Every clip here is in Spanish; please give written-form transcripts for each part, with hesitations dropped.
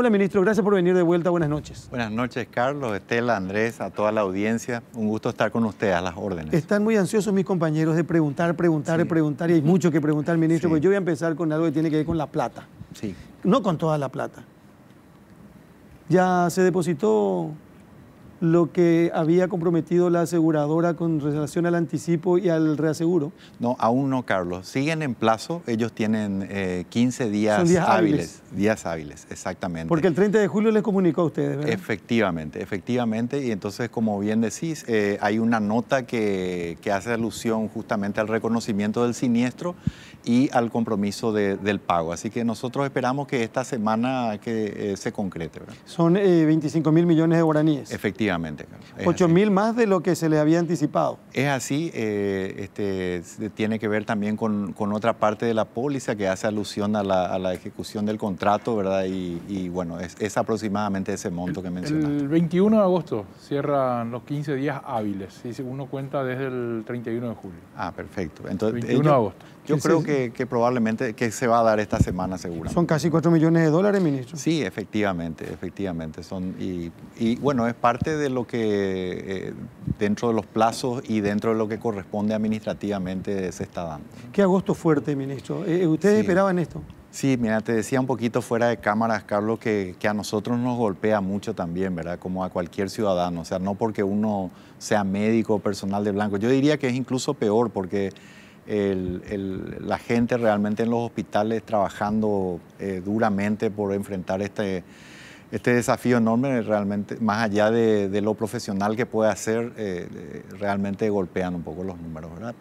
Hola, ministro, gracias por venir de vuelta. Buenas noches. Buenas noches, Carlos, Estela, Andrés, a toda la audiencia. Un gusto estar con ustedes, a las órdenes. Están muy ansiosos mis compañeros de preguntar, y hay mucho que preguntar, ministro, porque yo voy a empezar con algo que tiene que ver con la plata. Sí. No con toda la plata. Ya se depositó lo que había comprometido la aseguradora con relación al anticipo y al reaseguro. No, aún no, Carlos. Siguen en plazo. Ellos tienen 15 días, Son días hábiles. Días hábiles, exactamente. Porque el 30 de julio les comunicó a ustedes, ¿verdad? Efectivamente. Y entonces, como bien decís, hay una nota que hace alusión justamente al reconocimiento del siniestro y al compromiso del pago. Así que nosotros esperamos que esta semana se concrete, ¿verdad? Son 25.000 millones de guaraníes. Efectivamente, Carlos. 8.000 más de lo que se les había anticipado. Es así, tiene que ver también con otra parte de la póliza que hace alusión a la ejecución del contrato, ¿verdad? Y bueno, es aproximadamente ese monto que mencionaste. El 21 de agosto cierran los 15 días hábiles, si uno cuenta desde el 31 de julio. Ah, perfecto. Entonces, 21 de agosto. Yo creo que probablemente que se va a dar esta semana seguro. Son casi 4 millones de dólares, ministro. Sí, efectivamente. Y bueno, es parte de lo que dentro de los plazos y dentro de lo que corresponde administrativamente se está dando. Qué agosto fuerte, ministro. ¿Ustedes esperaban esto? Sí, mira, te decía un poquito fuera de cámaras, Carlos, que a nosotros nos golpea mucho también, ¿verdad? Como a cualquier ciudadano. O sea, no porque uno sea médico o personal de blanco. Yo diría que es incluso peor porque la gente realmente en los hospitales trabajando duramente por enfrentar este desafío enorme, realmente, más allá de lo profesional que puede hacer, realmente golpean un poco los números, ¿verdad?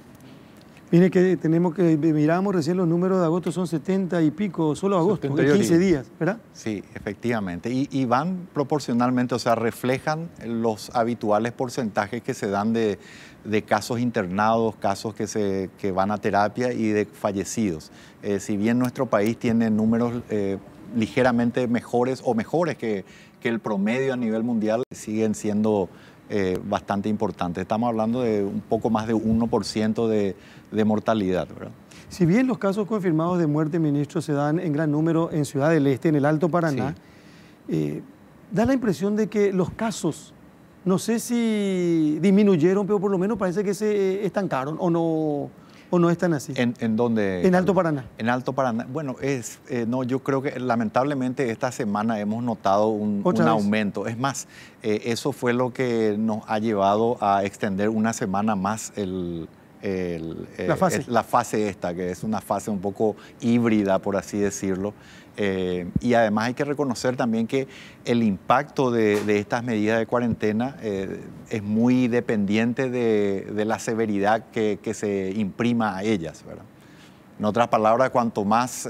Mire que miramos recién los números de agosto, son 70 y pico, solo agosto, 15 días, ¿verdad? Sí, efectivamente. Y van proporcionalmente, o sea, reflejan los habituales porcentajes que se dan de casos internados, casos que van a terapia y de fallecidos. Si bien nuestro país tiene números ligeramente mejores o mejores que el promedio a nivel mundial, siguen siendo bastante importantes. Estamos hablando de un poco más de 1% de mortalidad, ¿verdad? Si bien los casos confirmados de muerte, ministro, se dan en gran número en Ciudad del Este, en el Alto Paraná, sí, da la impresión de que los casos, no sé si disminuyeron, pero por lo menos parece que se estancaron o no están así. ¿En dónde? En Alto Paraná. En Alto Paraná. Bueno, no, yo creo que lamentablemente esta semana hemos notado un aumento. Es más, eso fue lo que nos ha llevado a extender una semana más la fase esta, que es una fase un poco híbrida, por así decirlo. Y además hay que reconocer también que el impacto de estas medidas de cuarentena es muy dependiente de la severidad que se imprima a ellas, ¿verdad? En otras palabras, cuanto más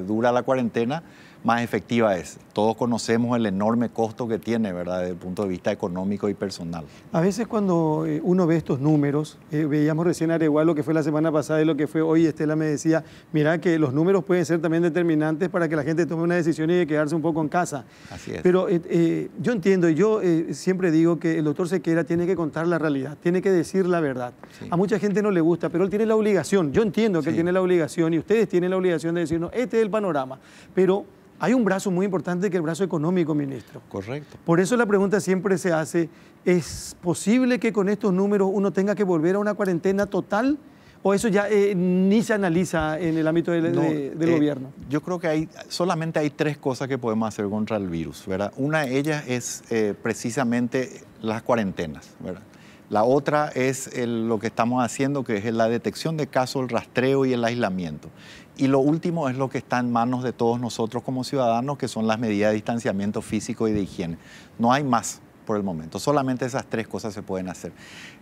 dura la cuarentena, más efectiva es. Todos conocemos el enorme costo que tiene, ¿verdad?, desde el punto de vista económico y personal. A veces cuando uno ve estos números, veíamos recién igual lo que fue la semana pasada y lo que fue hoy, Estela me decía, mira que los números pueden ser también determinantes para que la gente tome una decisión y de quedarse un poco en casa. Así es. Pero yo entiendo, y yo siempre digo que el doctor Sequeira tiene que contar la realidad, tiene que decir la verdad. Sí. A mucha gente no le gusta, pero él tiene la obligación, yo entiendo que él tiene la obligación y ustedes tienen la obligación de decirnos, este es el panorama, pero hay un brazo muy importante que es el brazo económico, ministro. Correcto. Por eso la pregunta siempre se hace, ¿es posible que con estos números uno tenga que volver a una cuarentena total? ¿O eso ya ni se analiza en el ámbito del gobierno? Yo creo que solamente hay 3 cosas que podemos hacer contra el virus, ¿verdad? Una de ellas es precisamente las cuarentenas, ¿verdad? La otra es lo que estamos haciendo, que es la detección de casos, el rastreo y el aislamiento. Y lo último es lo que está en manos de todos nosotros como ciudadanos, que son las medidas de distanciamiento físico y de higiene. No hay más por el momento, solamente esas 3 cosas se pueden hacer.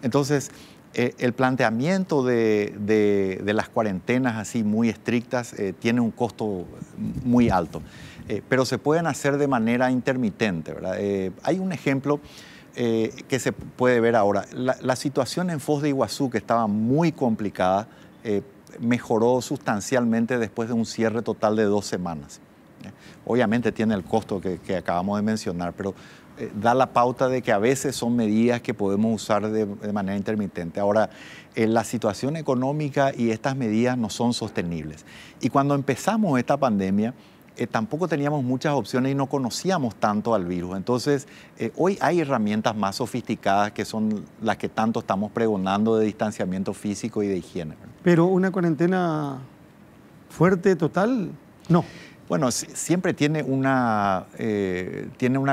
Entonces, el planteamiento de las cuarentenas así muy estrictas tiene un costo muy alto, pero se pueden hacer de manera intermitente, ¿verdad? Hay un ejemplo que se puede ver ahora. La situación en Foz de Iguazú, que estaba muy complicada, mejoró sustancialmente después de un cierre total de 2 semanas. Obviamente tiene el costo que acabamos de mencionar, pero da la pauta de que a veces son medidas que podemos usar de manera intermitente. Ahora, la situación económica y estas medidas no son sostenibles. Y cuando empezamos esta pandemia, tampoco teníamos muchas opciones y no conocíamos tanto al virus. Entonces, hoy hay herramientas más sofisticadas que son las que tanto estamos pregonando de distanciamiento físico y de higiene. Pero una cuarentena fuerte, total, no. Bueno, siempre tiene una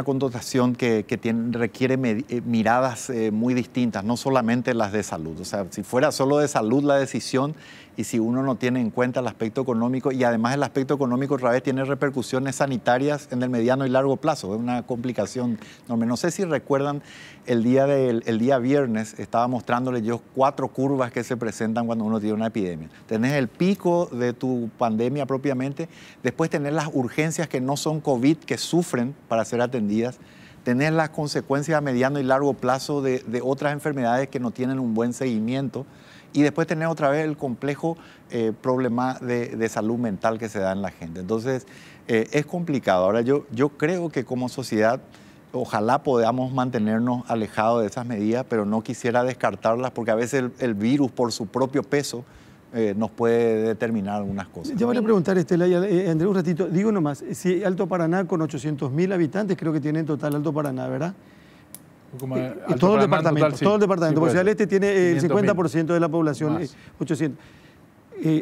connotación que requiere miradas muy distintas, no solamente las de salud. O sea, si fuera solo de salud la decisión y si uno no tiene en cuenta el aspecto económico, y además el aspecto económico otra vez tiene repercusiones sanitarias en el mediano y largo plazo, es una complicación enorme. No sé si recuerdan, el día viernes estaba mostrándoles yo 4 curvas que se presentan cuando uno tiene una epidemia. Tenés el pico de tu pandemia propiamente, después tenés las urgencias que no son COVID, que sufren para ser atendidas, tenés las consecuencias a mediano y largo plazo de otras enfermedades que no tienen un buen seguimiento, y después tenés otra vez el complejo problema de salud mental que se da en la gente. Entonces, es complicado. Ahora, yo creo que como sociedad, ojalá podamos mantenernos alejados de esas medidas, pero no quisiera descartarlas porque a veces el virus, por su propio peso, nos puede determinar algunas cosas. Ya voy a preguntar, Estela y Andrés, un ratito. Digo nomás, si Alto Paraná con 800.000 habitantes, creo que tiene en total Alto Paraná, ¿verdad? Todo el departamento, sí. Todo el departamento. Sí, porque Ciudad del Este tiene el 50% de la población, 800.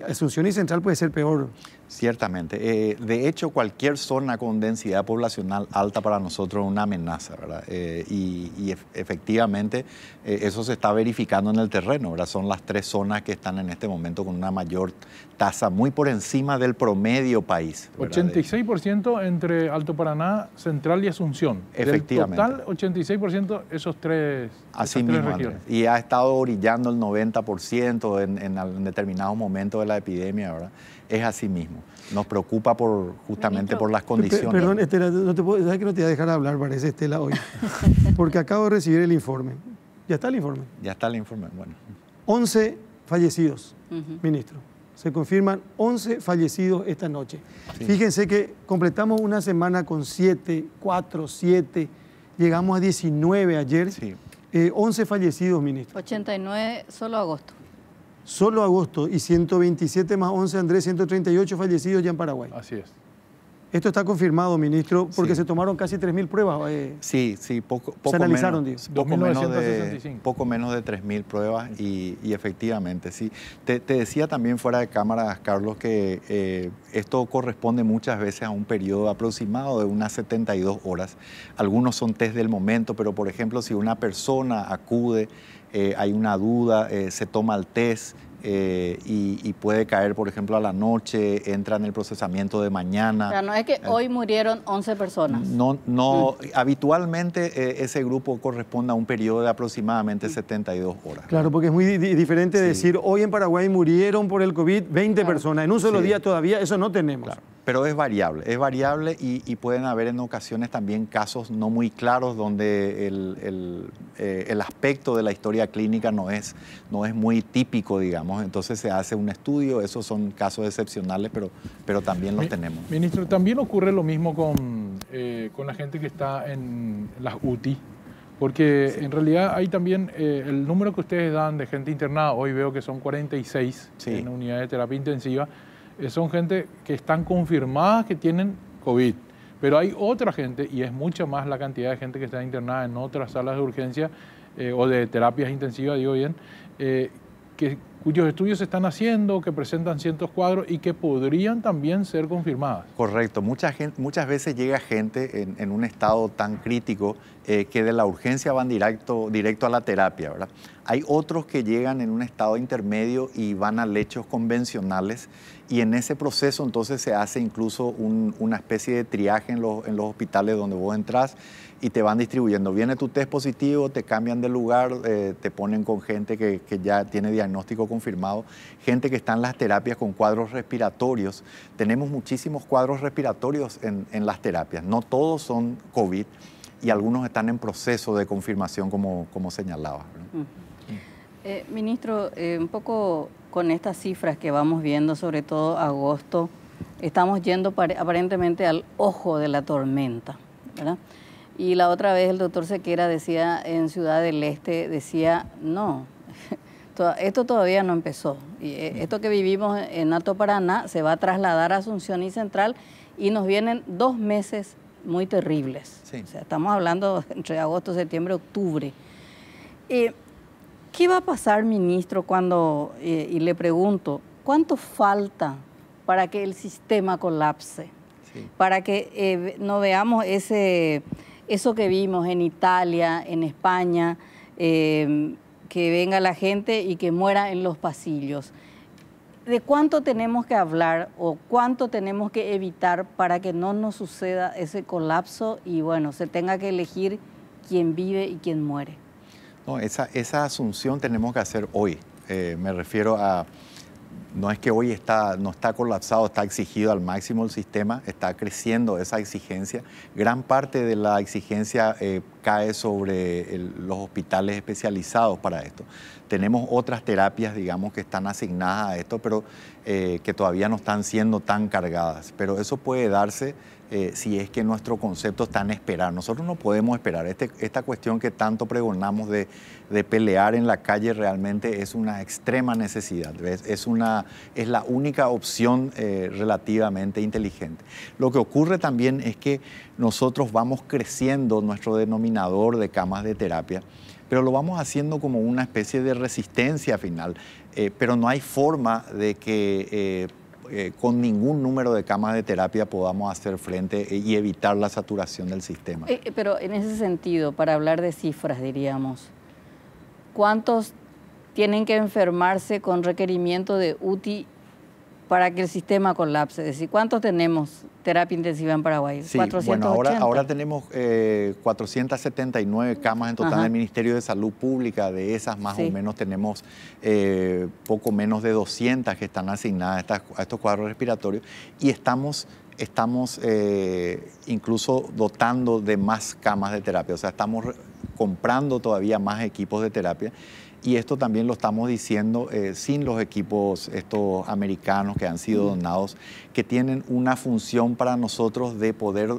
Asunción y Central puede ser peor. Ciertamente. De hecho, cualquier zona con densidad poblacional alta para nosotros es una amenaza, ¿verdad? Y efectivamente eso se está verificando en el terreno, ¿verdad? Son las 3 zonas que están en este momento con una mayor tasa, muy por encima del promedio país, ¿verdad? 86% entre Alto Paraná, Central y Asunción. Efectivamente. Del total, 86% esos tres. Así mismo, Andrés. Y ha estado orillando el 90% en determinados momentos de la epidemia, ¿verdad? Es así mismo. Nos preocupa justamente por las condiciones. Perdón, Estela, ¿sabes que no te voy a dejar hablar, parece, Estela, hoy? Porque acabo de recibir el informe. ¿Ya está el informe? Ya está el informe, bueno. 11 fallecidos, ministro. Se confirman 11 fallecidos esta noche. Sí. Fíjense que completamos una semana con 7, 4, 7, llegamos a 19 ayer. Sí. 11 fallecidos, ministro. 89 solo agosto. Solo agosto, y 127 más 11, Andrés, 138 fallecidos ya en Paraguay. Así es. Esto está confirmado, ministro, porque se tomaron casi 3.000 pruebas. Sí, poco se analizaron, digo. Poco menos de 3.000 pruebas y efectivamente, sí. Te decía también fuera de cámara, Carlos, que esto corresponde muchas veces a un periodo aproximado de unas 72 horas. Algunos son test del momento, pero por ejemplo, si una persona acude, hay una duda, se toma el test, y puede caer, por ejemplo, a la noche, entra en el procesamiento de mañana. O sea, no es que hoy murieron 11 personas. No, habitualmente ese grupo corresponde a un periodo de aproximadamente 72 horas. Claro, porque es muy diferente decir, hoy en Paraguay murieron por el COVID 20 personas, en un solo día todavía, eso no tenemos. Claro. Pero es variable y pueden haber en ocasiones también casos no muy claros donde el aspecto de la historia clínica no es muy típico, digamos. Entonces se hace un estudio, esos son casos excepcionales, pero también los tenemos. Ministro, también ocurre lo mismo con la gente que está en las UTI, porque en realidad hay también el número que ustedes dan de gente internada, hoy veo que son 46 en la unidad de terapia intensiva, son gente que están confirmadas que tienen COVID, pero hay otra gente, y es mucha más la cantidad de gente que está internada en otras salas de urgencia o de terapias intensivas, digo bien, cuyos estudios se están haciendo, que presentan ciertos cuadros y que podrían también ser confirmadas. Correcto. Muchas veces llega gente en un estado tan crítico que de la urgencia van directo a la terapia, ¿verdad? Hay otros que llegan en un estado intermedio y van a lechos convencionales, y en ese proceso entonces se hace incluso una especie de triaje en los hospitales donde vos entras y te van distribuyendo. Viene tu test positivo, te cambian de lugar, te ponen con gente que ya tiene diagnóstico confirmado, gente que está en las terapias con cuadros respiratorios. Tenemos muchísimos cuadros respiratorios en las terapias, no todos son COVID y algunos están en proceso de confirmación como señalaba. Ministro, un poco con estas cifras que vamos viendo, sobre todo agosto, estamos yendo aparentemente al ojo de la tormenta, ¿verdad? Y la otra vez el doctor Sequera decía en Ciudad del Este, decía, no, esto todavía no empezó. Y esto que vivimos en Alto Paraná se va a trasladar a Asunción y Central, y nos vienen 2 meses muy terribles. Sí. O sea, estamos hablando entre agosto, septiembre, octubre. ¿Qué va a pasar, ministro, cuando, y le pregunto, cuánto falta para que el sistema colapse? Sí. Para que no veamos eso que vimos en Italia, en España, que venga la gente y que muera en los pasillos. ¿De cuánto tenemos que hablar o cuánto tenemos que evitar para que no nos suceda ese colapso y, bueno, se tenga que elegir quién vive y quién muere? No, esa asunción tenemos que hacer hoy. Me refiero a, no es que hoy no está colapsado, está exigido al máximo el sistema, está creciendo esa exigencia. Gran parte de la exigencia cae sobre los hospitales especializados para esto. Tenemos otras terapias, digamos, que están asignadas a esto, pero que todavía no están siendo tan cargadas. Pero eso puede darse si es que nuestro concepto está en esperar. Nosotros no podemos esperar. Esta cuestión que tanto pregonamos de pelear en la calle realmente es una extrema necesidad. Es la única opción relativamente inteligente. Lo que ocurre también es que nosotros vamos creciendo nuestro denominador de camas de terapia, pero lo vamos haciendo como una especie de resistencia final. Pero no hay forma de que con ningún número de camas de terapia podamos hacer frente y evitar la saturación del sistema. Pero en ese sentido, para hablar de cifras, diríamos, ¿cuántos tienen que enfermarse con requerimiento de UTI para que el sistema colapse? Es decir, ¿cuántos tenemos terapia intensiva en Paraguay? Sí, 480. Bueno, ahora tenemos 479 camas en total del Ministerio de Salud Pública. De esas más o menos tenemos poco menos de 200 que están asignadas a estos cuadros respiratorios y estamos incluso dotando de más camas de terapia. O sea, estamos comprando todavía más equipos de terapia. Y esto también lo estamos diciendo sin los equipos estos americanos que han sido donados, que tienen una función para nosotros de poder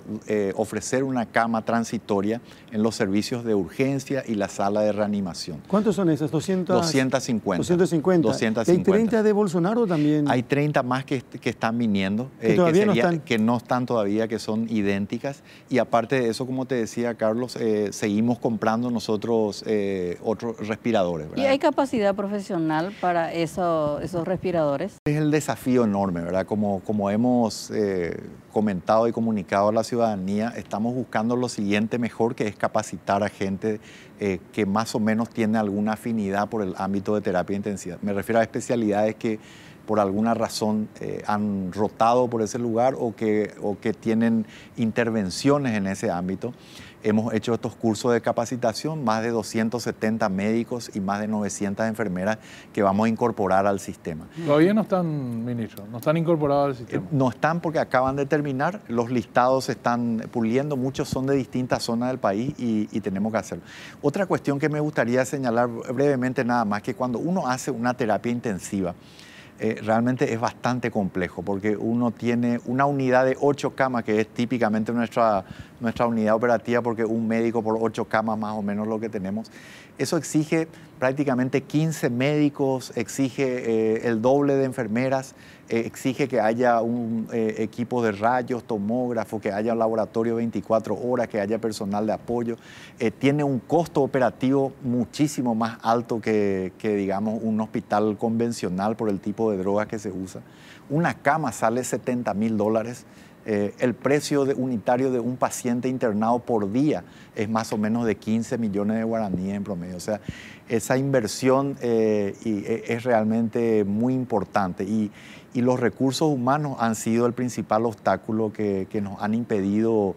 ofrecer una cama transitoria en los servicios de urgencia y la sala de reanimación. ¿Cuántos son esas? 250. 250. ¿Hay 30 de Bolsonaro también? Hay 30 más que están viniendo, que no están todavía, que son idénticas. Y aparte de eso, como te decía, Carlos, seguimos comprando nosotros otros respiradores. ¿verdad? ¿Y hay capacidad profesional para esos respiradores? Es el desafío enorme, ¿verdad? Como hemos comentado y comunicado a la ciudadanía, estamos buscando lo siguiente mejor, que es capacitar a gente que más o menos tiene alguna afinidad por el ámbito de terapia intensiva. Me refiero a especialidades que por alguna razón han rotado por ese lugar o que tienen intervenciones en ese ámbito. Hemos hecho estos cursos de capacitación, más de 270 médicos y más de 900 enfermeras que vamos a incorporar al sistema. Todavía no están, ministro, no están incorporados al sistema. No están porque acaban de terminar, los listados se están puliendo, muchos son de distintas zonas del país y tenemos que hacerlo. Otra cuestión que me gustaría señalar brevemente nada más, que cuando uno hace una terapia intensiva, realmente es bastante complejo porque uno tiene una unidad de 8 camas, que es típicamente nuestra unidad operativa, porque un médico por 8 camas más o menos lo que tenemos. Eso exige prácticamente 15 médicos, exige el doble de enfermeras, exige que haya un equipo de rayos, tomógrafo, que haya un laboratorio 24 horas, que haya personal de apoyo. Tiene un costo operativo muchísimo más alto que digamos, un hospital convencional por el tipo de drogas que se usa. Una cama sale $70.000. El precio unitario de un paciente internado por día es más o menos de 15 millones de guaraníes en promedio. O sea, esa inversión es realmente muy importante y los recursos humanos han sido el principal obstáculo que nos han impedido,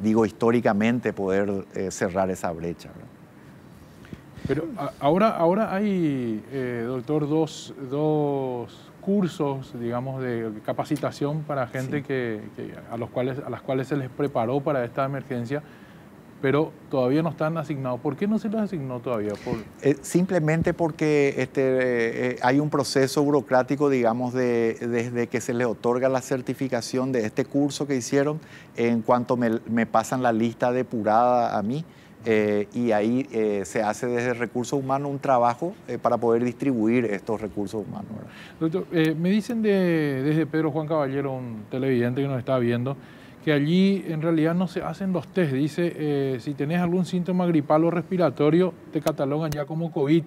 digo, históricamente poder cerrar esa brecha, ¿verdad? Pero ahora hay, doctor, dos cursos, digamos, de capacitación para gente a las cuales se les preparó para esta emergencia, pero todavía no están asignados. ¿Por qué no se les asignó todavía? Simplemente porque hay un proceso burocrático, digamos, desde que se les otorga la certificación de este curso que hicieron, en cuanto me pasan la lista depurada a mí, y ahí se hace desde recursos humanos un trabajo para poder distribuir estos recursos humanos, ¿verdad? Doctor, me dicen desde Pedro Juan Caballero, un televidente que nos está viendo, que allí en realidad no se hacen los test. Dice, si tenés algún síntoma gripal o respiratorio, te catalogan ya como COVID.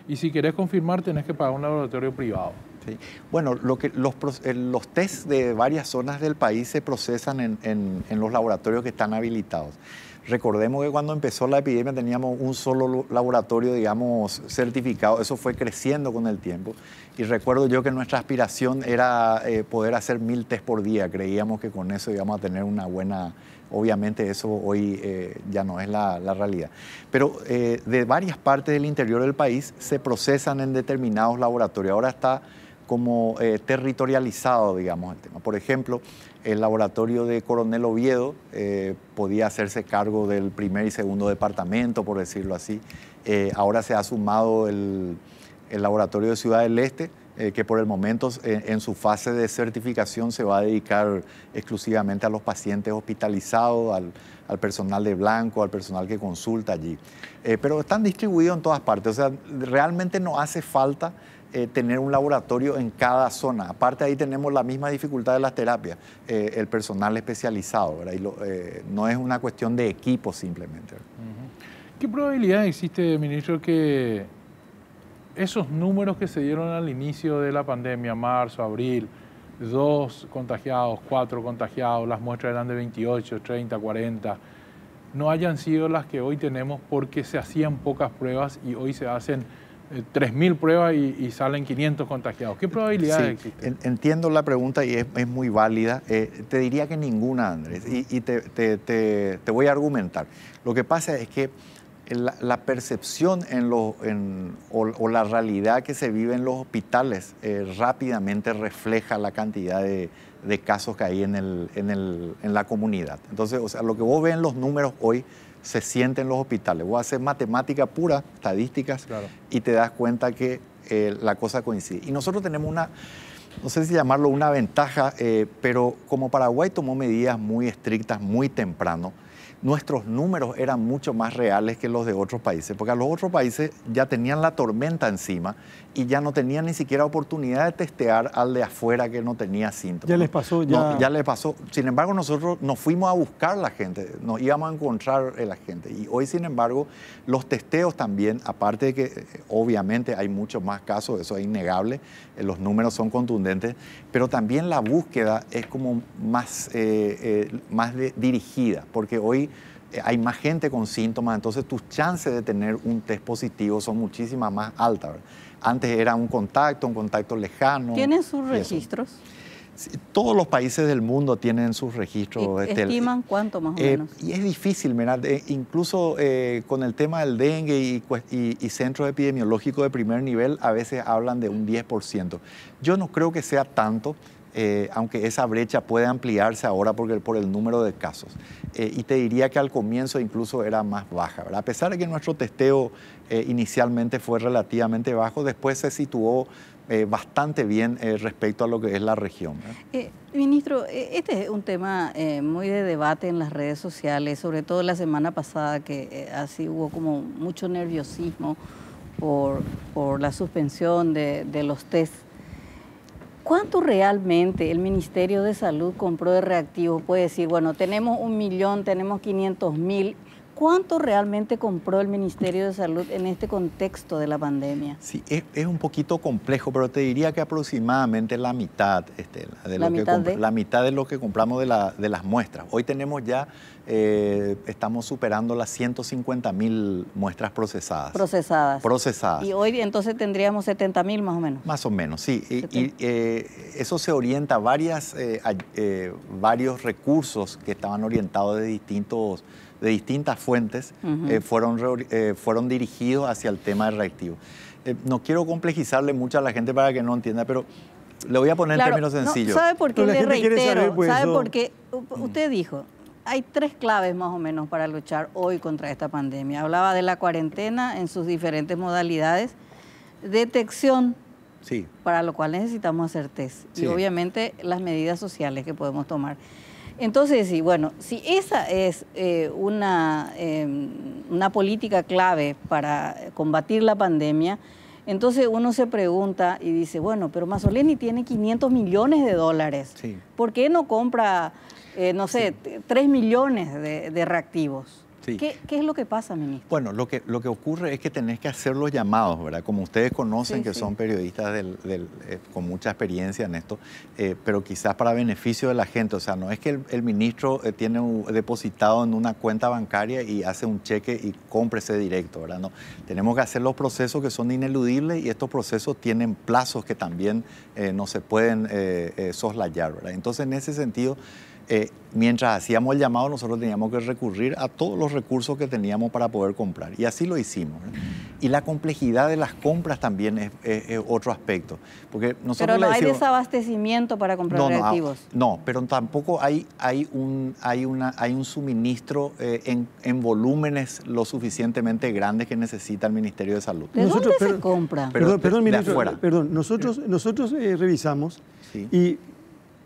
Y si querés confirmar, tenés que pagar un laboratorio privado. Sí. Bueno, los test de varias zonas del país se procesan en los laboratorios que están habilitados. Recordemos que cuando empezó la epidemia teníamos un solo laboratorio, digamos, certificado. Eso fue creciendo con el tiempo. Y recuerdo yo que nuestra aspiración era poder hacer 1000 test por día. Creíamos que con eso íbamos a tener una buena... Obviamente eso hoy ya no es la realidad. Pero de varias partes del interior del país se procesan en determinados laboratorios. Ahora está como territorializado, digamos, el tema. Por ejemplo, el laboratorio de Coronel Oviedo podía hacerse cargo del primer y segundo departamento, por decirlo así. Ahora se ha sumado el laboratorio de Ciudad del Este, que por el momento en su fase de certificación se va a dedicar exclusivamente a los pacientes hospitalizados, al personal de blanco, al personal que consulta allí. Pero están distribuidos en todas partes, o sea, realmente no hace falta tener un laboratorio en cada zona. Aparte ahí tenemos la misma dificultad de las terapias, el personal especializado, ¿verdad? Y no es una cuestión de equipo simplemente. ¿Qué probabilidad existe, ministro, que esos números que se dieron al inicio de la pandemia, marzo, abril, 2 contagiados, 4 contagiados, las muestras eran de 28, 30, 40, no hayan sido las que hoy tenemos porque se hacían pocas pruebas y hoy se hacen 3.000 pruebas y salen 500 contagiados? ¿Qué probabilidad existe? Entiendo la pregunta y es muy válida. Te diría que ninguna, Andrés, y te voy a argumentar. Lo que pasa es que la percepción o la realidad que se vive en los hospitales rápidamente refleja la cantidad de casos que hay en la comunidad. Entonces, o sea, lo que vos ves en los números hoy se siente en los hospitales. Vos haces matemática pura, estadísticas, claro, y te das cuenta que la cosa coincide. Y nosotros tenemos no sé si llamarlo una ventaja, pero como Paraguay tomó medidas muy estrictas muy temprano, nuestros números eran mucho más reales que los de otros países, porque a los otros países ya tenían la tormenta encima y ya no tenían ni siquiera oportunidad de testear al de afuera que no tenía síntomas. Ya les pasó, ya. No, ya les pasó. Sin embargo, nosotros nos fuimos a buscar la gente, nos íbamos a encontrar la gente. Y hoy, sin embargo, los testeos también, aparte de que obviamente hay muchos más casos, eso es innegable, los números son contundentes, pero también la búsqueda es como más dirigida, porque hoy hay más gente con síntomas, entonces tus chances de tener un test positivo son muchísimas más altas, ¿verdad? Antes era un contacto lejano. ¿Tienen sus registros? Sí, todos los países del mundo tienen sus registros. ¿Estiman cuánto más o menos? Y es difícil, mirad, incluso con el tema del dengue y centros epidemiológicos de primer nivel, a veces hablan de un 10%. Yo no creo que sea tanto. Aunque esa brecha puede ampliarse ahora por el número de casos. Y te diría que al comienzo incluso era más baja, ¿verdad? A pesar de que nuestro testeo inicialmente fue relativamente bajo, después se situó bastante bien respecto a lo que es la región, ¿verdad? Ministro, este es un tema muy de debate en las redes sociales, sobre todo la semana pasada que así hubo como mucho nerviosismo por la suspensión de los test. ¿Cuánto realmente el Ministerio de Salud compró de reactivos? Puede decir, bueno, tenemos 1 millón, tenemos 500.000. ¿Cuánto realmente compró el Ministerio de Salud en este contexto de la pandemia? Sí, es un poquito complejo, pero te diría que aproximadamente la mitad, la mitad de lo que compramos de las muestras. Hoy tenemos ya, estamos superando las 150.000 muestras procesadas. Procesadas. Y hoy entonces tendríamos 70.000 más o menos. Más o menos, sí. Y eso se orienta a varios recursos que estaban orientados de distintas fuentes, fueron dirigidos hacia el tema del reactivo. No quiero complejizarle mucho a la gente para que no entienda, pero le voy a poner en términos sencillos. ¿Sabe por qué le reitero? Saber, pues, ¿Sabe por qué? Usted dijo, hay 3 claves más o menos para luchar hoy contra esta pandemia. Hablaba de la cuarentena en sus diferentes modalidades, detección, sí, para lo cual necesitamos hacer test, sí, y obviamente las medidas sociales que podemos tomar. Entonces, sí, bueno, si esa es una política clave para combatir la pandemia, entonces uno se pregunta y dice, bueno, pero Mazzoleni tiene 500 millones de dólares. Sí. ¿Por qué no compra, no sé, 3 millones de reactivos? Sí. ¿Qué es lo que pasa, ministro? Bueno, lo que ocurre es que tenés que hacer los llamados, ¿verdad? Como ustedes conocen, Sí, que sí. son periodistas con mucha experiencia en esto, pero quizás para beneficio de la gente. O sea, no es que el ministro tiene depositado en una cuenta bancaria y hace un cheque y cómprese directo, ¿verdad? No, tenemos que hacer los procesos que son ineludibles y estos procesos tienen plazos que también no se pueden soslayar, ¿verdad? Entonces, en ese sentido, mientras hacíamos el llamado, nosotros teníamos que recurrir a todos los recursos que teníamos para poder comprar. Y así lo hicimos, ¿no? Y la complejidad de las compras también es otro aspecto. Porque nosotros Pero no le hay decimos, desabastecimiento para comprar reactivos. no, pero tampoco hay un suministro en volúmenes lo suficientemente grandes que necesita el Ministerio de Salud. ¿De dónde se compra? Pero Perdón, de ministro, afuera. perdón, nosotros revisamos Sí. y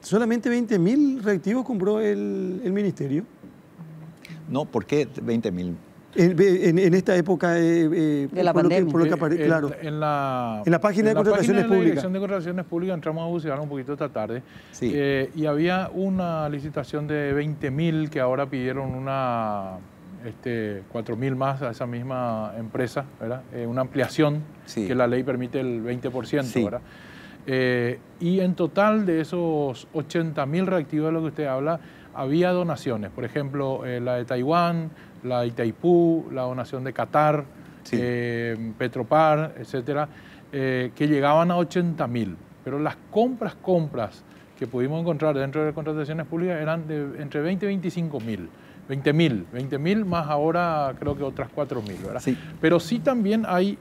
solamente 20.000 reactivos compró el ministerio. No, ¿por qué 20.000? En esta época de la pandemia. Claro. En la página de contrataciones la públicas. Dirección de Contrataciones Públicas entramos a bucear un poquito esta tarde. Sí. Y había una licitación de 20.000 que ahora pidieron 4.000 más a esa misma empresa, ¿verdad? Una ampliación, Sí. que la ley permite el 20%, Sí. ¿verdad? Y en total de esos 80.000 reactivos de lo que usted habla, había donaciones. Por ejemplo, la de Taiwán, la de Itaipú, la donación de Qatar, Sí. Petropar, etcétera, que llegaban a 80.000. Pero las compras que pudimos encontrar dentro de contrataciones públicas eran de entre 20 y 25.000. 20.000 más ahora creo que otras 4.000, ¿verdad? Sí. Pero sí también hay,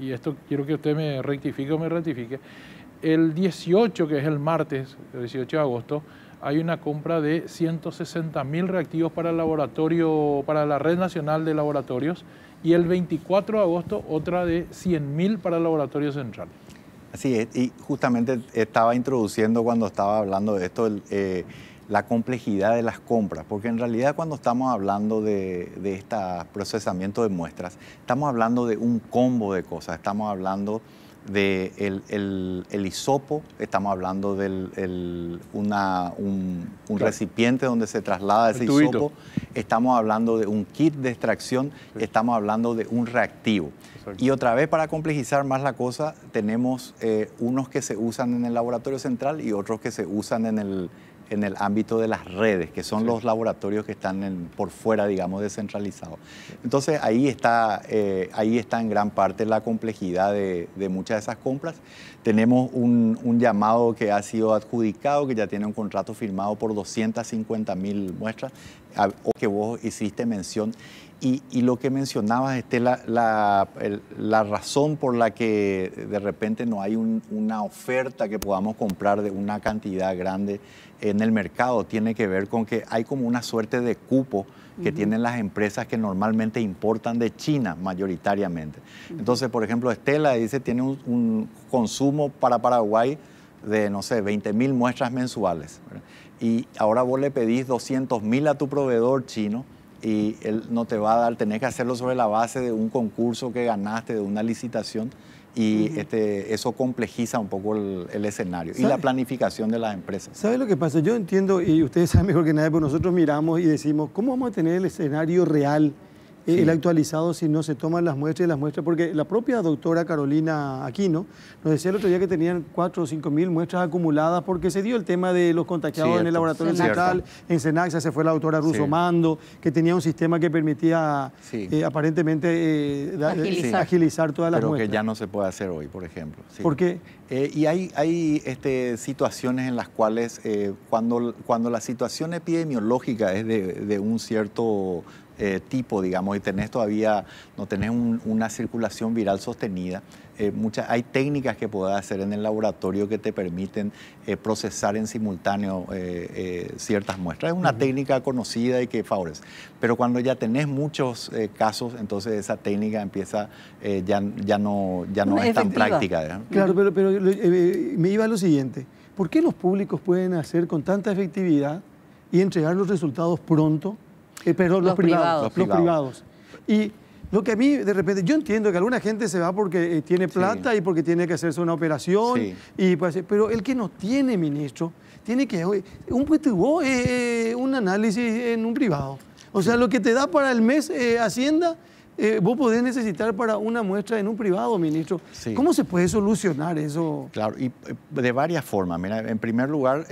y esto quiero que usted me rectifique o me ratifique, el 18, que es el martes, el 18 de agosto, hay una compra de 160.000 reactivos para el laboratorio, para la Red Nacional de Laboratorios, y el 24 de agosto otra de 100.000 para el Laboratorio Central. Así es, y justamente estaba introduciendo cuando estaba hablando de esto, la complejidad de las compras, porque en realidad cuando estamos hablando de este procesamiento de muestras, estamos hablando de un combo de cosas, estamos hablando de el hisopo, estamos hablando de un recipiente donde se traslada ese hisopo, estamos hablando de un kit de extracción, estamos hablando de un reactivo. Exacto. Y otra vez, para complejizar más la cosa, tenemos unos que se usan en el laboratorio central y otros que se usan en el ámbito de las redes, que son los laboratorios que están por fuera, digamos, descentralizados. Entonces, ahí está en gran parte la complejidad de muchas de esas compras. Tenemos un llamado que ha sido adjudicado, que ya tiene un contrato firmado por 250.000 muestras, o que vos hiciste mención. Y lo que mencionabas, la razón por la que de repente no hay una oferta que podamos comprar de una cantidad grande en el mercado, tiene que ver con que hay como una suerte de cupo que tienen las empresas que normalmente importan de China mayoritariamente. Entonces, por ejemplo, Estela dice tiene un consumo para Paraguay de, no sé, 20.000 muestras mensuales, ¿verdad? Y ahora vos le pedís 200.000 a tu proveedor chino, y él no te va a dar, tenés que hacerlo sobre la base de un concurso que ganaste, de una licitación, y eso complejiza un poco el escenario y la planificación de las empresas. ¿Sabe lo que pasa? Yo entiendo, y ustedes saben mejor que nadie, pero nosotros miramos y decimos, ¿cómo vamos a tener el escenario real, el actualizado, si no se toman las muestras? Porque la propia doctora Carolina Aquino nos decía el otro día que tenían 4 o 5.000 muestras acumuladas porque se dio el tema de los contagiados en el laboratorio central. En Senaxa se fue la doctora Rusomando, que tenía un sistema que permitía aparentemente agilizar todas las muestras. Pero que ya no se puede hacer hoy, por ejemplo. Sí. ¿Por qué? Y hay situaciones en las cuales cuando la situación epidemiológica es de un cierto tipo, digamos, y no tenés una circulación viral sostenida, hay técnicas que podés hacer en el laboratorio que te permiten procesar en simultáneo ciertas muestras. Es una técnica conocida y que favorece. Pero cuando ya tenés muchos casos, entonces esa técnica empieza, ya no es tan práctica, ¿verdad? Claro, pero me iba a lo siguiente. ¿Por qué los públicos pueden hacer con tanta efectividad y entregar los resultados pronto. Perdón, los privados. Y lo que a mí, de repente, yo entiendo que alguna gente se va porque tiene plata y porque tiene que hacerse una operación, pero el que no tiene, ministro, tiene que... un análisis en un privado. O sea, lo que te da para el mes Hacienda, vos podés necesitar para una muestra en un privado, ministro. Sí. ¿Cómo se puede solucionar eso? Claro, y de varias formas. Mira, en primer lugar,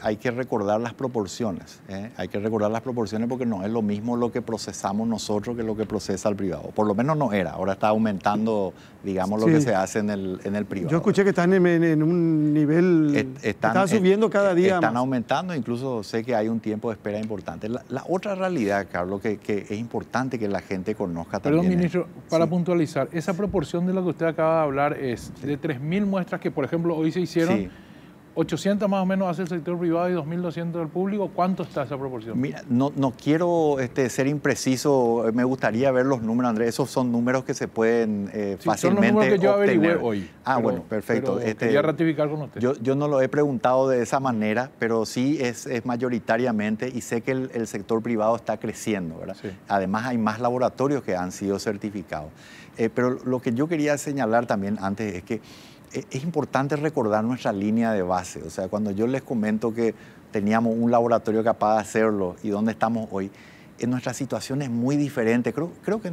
hay que recordar las proporciones. Hay que recordar las proporciones porque no es lo mismo lo que procesamos nosotros que lo que procesa el privado. Por lo menos no era. Ahora está aumentando, digamos, lo que se hace en el privado. Yo escuché que están en un nivel... Están subiendo cada día Están más. Aumentando, incluso sé que hay un tiempo de espera importante. La otra realidad, Carlos, que es importante que la gente conozca. Perdón, ministro, para puntualizar, esa proporción de la que usted acaba de hablar es de 3.000 muestras que, por ejemplo, hoy se hicieron, 800 más o menos hace el sector privado y 2.200 del público. ¿Cuánto está esa proporción? Mira, no quiero ser impreciso, me gustaría ver los números, Andrés. Esos son números que se pueden fácilmente son los números que yo obtener. averigüé hoy. Bueno, perfecto. Quería ratificar con usted. Yo no lo he preguntado de esa manera, pero sí es mayoritariamente, y sé que el sector privado está creciendo, ¿verdad? Sí. Además hay más laboratorios que han sido certificados. Pero lo que yo quería señalar también antes es que es importante recordar nuestra línea de base. O sea, cuando yo les comento que teníamos un laboratorio capaz de hacerlo y dónde estamos hoy, nuestra situación es muy diferente. Creo que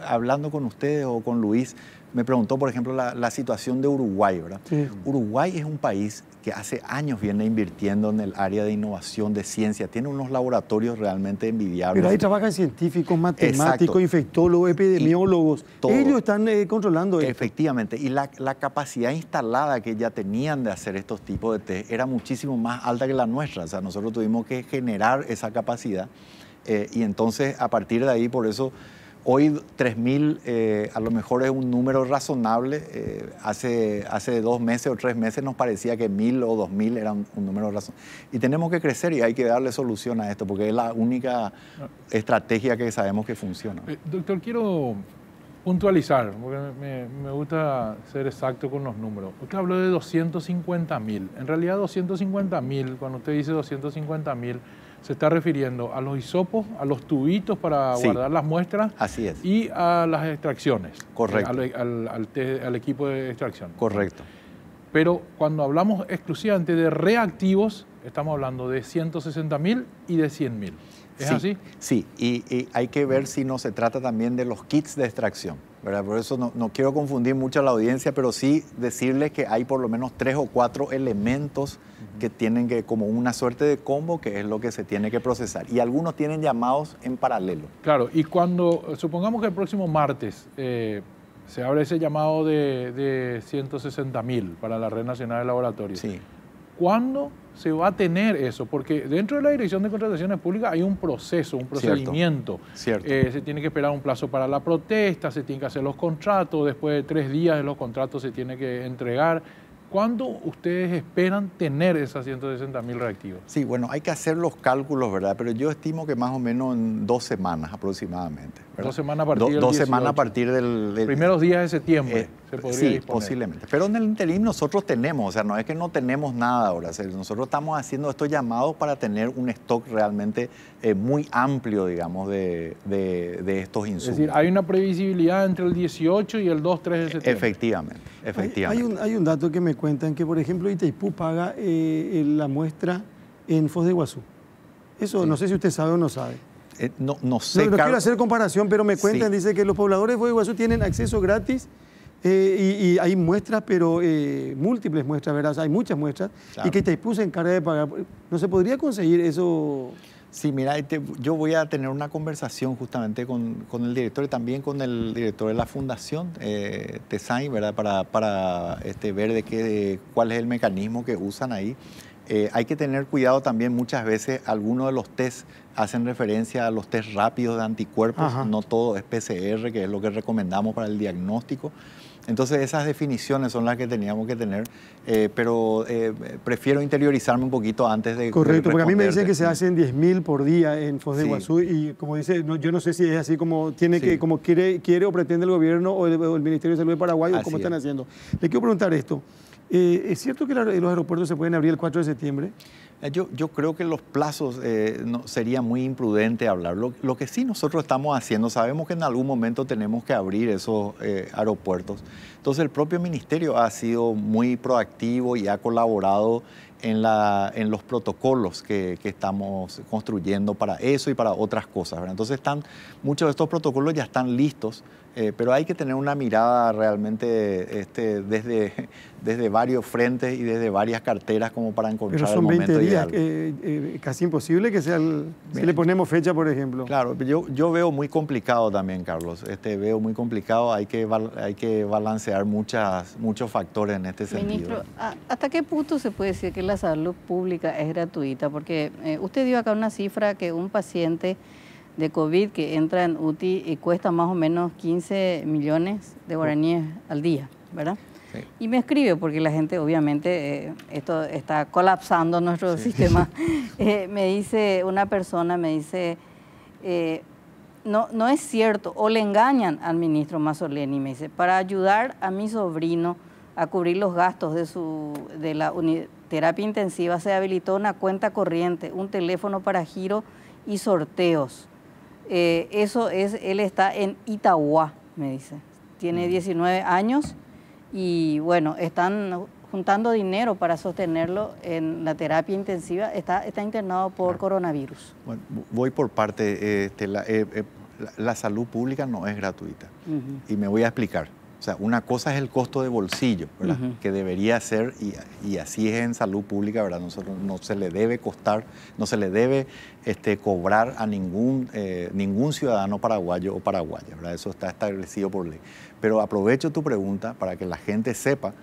hablando con ustedes o con Luis, me preguntó, por ejemplo, la situación de Uruguay, ¿verdad? Sí. Uruguay es un país que hace años viene invirtiendo en el área de innovación, de ciencia. Tiene unos laboratorios realmente envidiables. Pero ahí trabajan científicos, matemáticos, infectólogos, epidemiólogos. Ellos están controlando esto. Efectivamente. Y la capacidad instalada que ya tenían de hacer estos tipos de test era muchísimo más alta que la nuestra. O sea, nosotros tuvimos que generar esa capacidad. Y entonces, a partir de ahí, por eso... Hoy 3.000 a lo mejor es un número razonable. Hace 2 meses o 3 meses nos parecía que 1.000 o 2.000 era un número razonable. Y tenemos que crecer y hay que darle solución a esto porque es la única estrategia que sabemos que funciona. Doctor, quiero puntualizar, porque me gusta ser exacto con los números. Usted habló de 250.000. En realidad 250.000, cuando usted dice 250.000, se está refiriendo a los hisopos, a los tubitos para guardar las muestras. Así es. Y a las extracciones. Correcto. Al equipo de extracción. Correcto. Pero cuando hablamos exclusivamente de reactivos, estamos hablando de 160.000 y de 100.000. ¿Es así? Sí, y hay que ver si no se trata también de los kits de extracción, ¿verdad? Por eso no quiero confundir mucho a la audiencia, pero sí decirles que hay por lo menos 3 o 4 elementos que tienen que, como una suerte de combo, que es lo que se tiene que procesar. Y algunos tienen llamados en paralelo. Claro, y cuando, supongamos que el próximo martes se abre ese llamado de 160.000 para la Red Nacional de Laboratorios. Sí. ¿Cuándo se va a tener eso? Porque dentro de la Dirección de Contrataciones Públicas hay un proceso, un procedimiento. Cierto. Se tiene que esperar un plazo para la protesta, se tienen que hacer los contratos, después de 3 días de los contratos se tiene que entregar. ¿Cuándo ustedes esperan tener esas 160.000 reactivos? Sí, bueno, hay que hacer los cálculos, ¿verdad? Pero yo estimo que más o menos en 2 semanas aproximadamente, ¿verdad? 2 semanas a partir del 2 semanas a partir del primeros días de septiembre se podría disponer. Posiblemente. Pero en el interim nosotros tenemos, o sea, no es que no tenemos nada ahora. O sea, nosotros estamos haciendo estos llamados para tener un stock realmente muy amplio, digamos, de estos insumos. Es decir, hay una previsibilidad entre el 18 y el 2-3 de septiembre. Efectivamente. Hay un dato que me cuentan que, por ejemplo, Itaipú paga la muestra en Foz de Iguazú. Eso no sé si usted sabe o no sabe. No sé. No quiero hacer comparación, pero me cuentan, dice que los pobladores de Foz de Iguazú tienen acceso gratis y hay muestras, pero múltiples muestras, ¿verdad? O sea, hay muchas muestras, y que Itaipú se encarga de pagar. ¿No se podría conseguir eso? Sí, mira, yo voy a tener una conversación justamente con el director y también con el director de la fundación, TESAI, ¿verdad? Para ver cuál es el mecanismo que usan ahí. Hay que tener cuidado también, muchas veces algunos de los test hacen referencia a los test rápidos de anticuerpos. Ajá. No todo es PCR, que es lo que recomendamos para el diagnóstico. Entonces esas definiciones son las que teníamos que tener, pero prefiero interiorizarme un poquito antes de... Correcto, porque a mí me dicen que se hacen 10.000 por día en Foz de Iguazú y como dice, yo no sé si es así como como quiere o pretende el gobierno o el Ministerio de Salud de Paraguay o cómo están haciendo. Le quiero preguntar esto, ¿es cierto que los aeropuertos se pueden abrir el 4 de septiembre? Yo creo que los plazos no, sería muy imprudente hablar. Lo que sí nosotros estamos haciendo, sabemos que en algún momento tenemos que abrir esos aeropuertos. Entonces el propio ministerio ha sido muy proactivo y ha colaborado en los protocolos que estamos construyendo para eso y para otras cosas, ¿verdad? Entonces muchos de estos protocolos ya están listos, pero hay que tener una mirada realmente desde varios frentes y desde varias carteras como para encontrar el momento ideal. Pero son 20 días, casi imposible que sea si le ponemos fecha, por ejemplo. Claro, yo veo muy complicado también, Carlos. Veo muy complicado, hay que balancear muchos factores en este sentido. Ministro, ¿hasta qué punto se puede decir que la salud pública es gratuita? Porque usted dio acá una cifra que un paciente de COVID que entra en UTI cuesta más o menos 15 millones de guaraníes al día, ¿verdad? Sí. Y me escribe, porque la gente, obviamente, esto está colapsando nuestro sistema. Me dice, una persona me dice, no es cierto, o le engañan al ministro Mazzoleni, me dice, para ayudar a mi sobrino a cubrir los gastos de la terapia intensiva se habilitó una cuenta corriente, un teléfono para giro y sorteos. Él está en Itauguá, me dice. Tiene 19 años y bueno, están juntando dinero para sostenerlo en la terapia intensiva. Está internado por coronavirus. Bueno, voy por parte. La salud pública no es gratuita. Y me voy a explicar. O sea, una cosa es el costo de bolsillo, ¿verdad? Que debería ser, y así es en salud pública, ¿verdad? Nosotros no se le debe costar, no se le debe cobrar a ningún ciudadano paraguayo o paraguaya, ¿verdad? Eso está establecido por ley. Pero aprovecho tu pregunta para que la gente sepa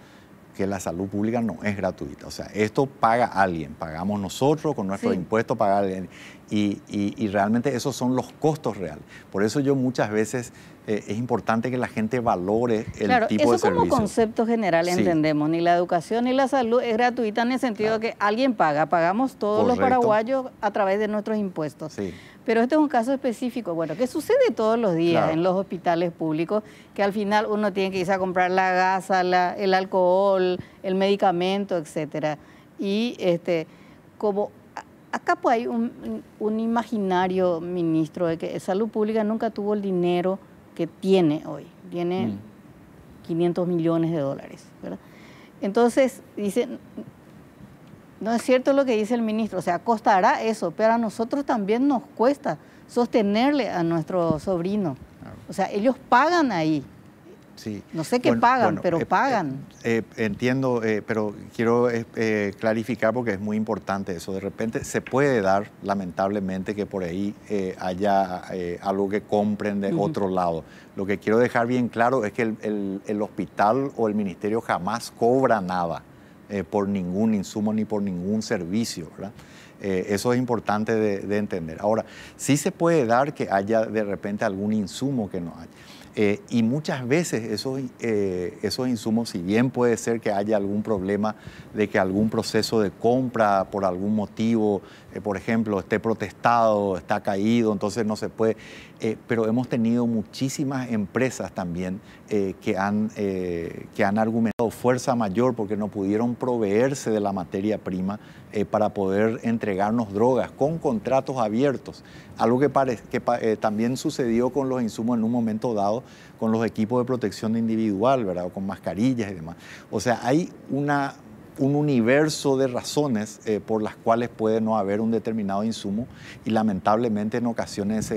que la salud pública no es gratuita. O sea, esto paga alguien, pagamos nosotros con nuestros impuestos, paga alguien. Y realmente esos son los costos reales. Por eso yo muchas veces es importante que la gente valore el tipo de servicio. Eso como concepto general entendemos. Ni la educación ni la salud es gratuita en el sentido de que alguien paga. Pagamos todos los paraguayos a través de nuestros impuestos. Sí. Pero este es un caso específico, bueno, que sucede todos los días en los hospitales públicos, que al final uno tiene que irse a comprar la gasa, el alcohol, el medicamento, etcétera. Y como acá pues hay un imaginario, ministro, de que salud pública nunca tuvo el dinero que tiene hoy. Tiene 500 millones de dólares, ¿verdad? Entonces, dice, no es cierto lo que dice el ministro, o sea, costará eso, pero a nosotros también nos cuesta sostenerle a nuestro sobrino. O sea, ellos pagan ahí. Sí. No sé qué pagan, pero pagan. Entiendo, pero quiero clarificar porque es muy importante eso. De repente se puede dar, lamentablemente, que por ahí haya algo que compren de otro lado. Lo que quiero dejar bien claro es que el hospital o el ministerio jamás cobra nada por ningún insumo ni por ningún servicio, ¿verdad? Eso es importante de entender. Ahora, sí se puede dar que haya de repente algún insumo que no haya. Y muchas veces esos insumos, si bien puede ser que haya algún problema de que algún proceso de compra por algún motivo, por ejemplo, esté protestado, está caído, entonces no se puede, pero hemos tenido muchísimas empresas también que han argumentado fuerza mayor porque no pudieron proveerse de la materia prima para poder entregarnos drogas con contratos abiertos. Algo que también sucedió con los insumos en un momento dado, con los equipos de protección individual, ¿verdad? O con mascarillas y demás. O sea, hay un universo de razones por las cuales puede no haber un determinado insumo y lamentablemente en ocasiones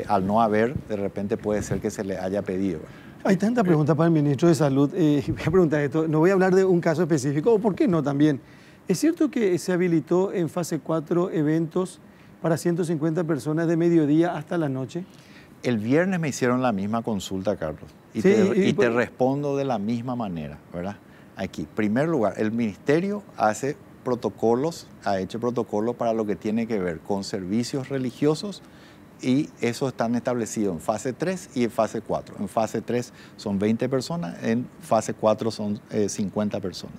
al no haber, de repente puede ser que se le haya pedido. Hay tanta pregunta para el ministro de Salud. Voy a preguntar esto. No voy a hablar de un caso específico, o por qué no también. ¿Es cierto que se habilitó en fase 4 eventos para 150 personas de mediodía hasta la noche? El viernes me hicieron la misma consulta, Carlos, y te respondo de la misma manera, ¿verdad? Aquí, en primer lugar, el ministerio ha hecho protocolos para lo que tiene que ver con servicios religiosos y esos están establecidos en fase 3 y en fase 4. En fase 3 son 20 personas, en fase 4 son 50 personas.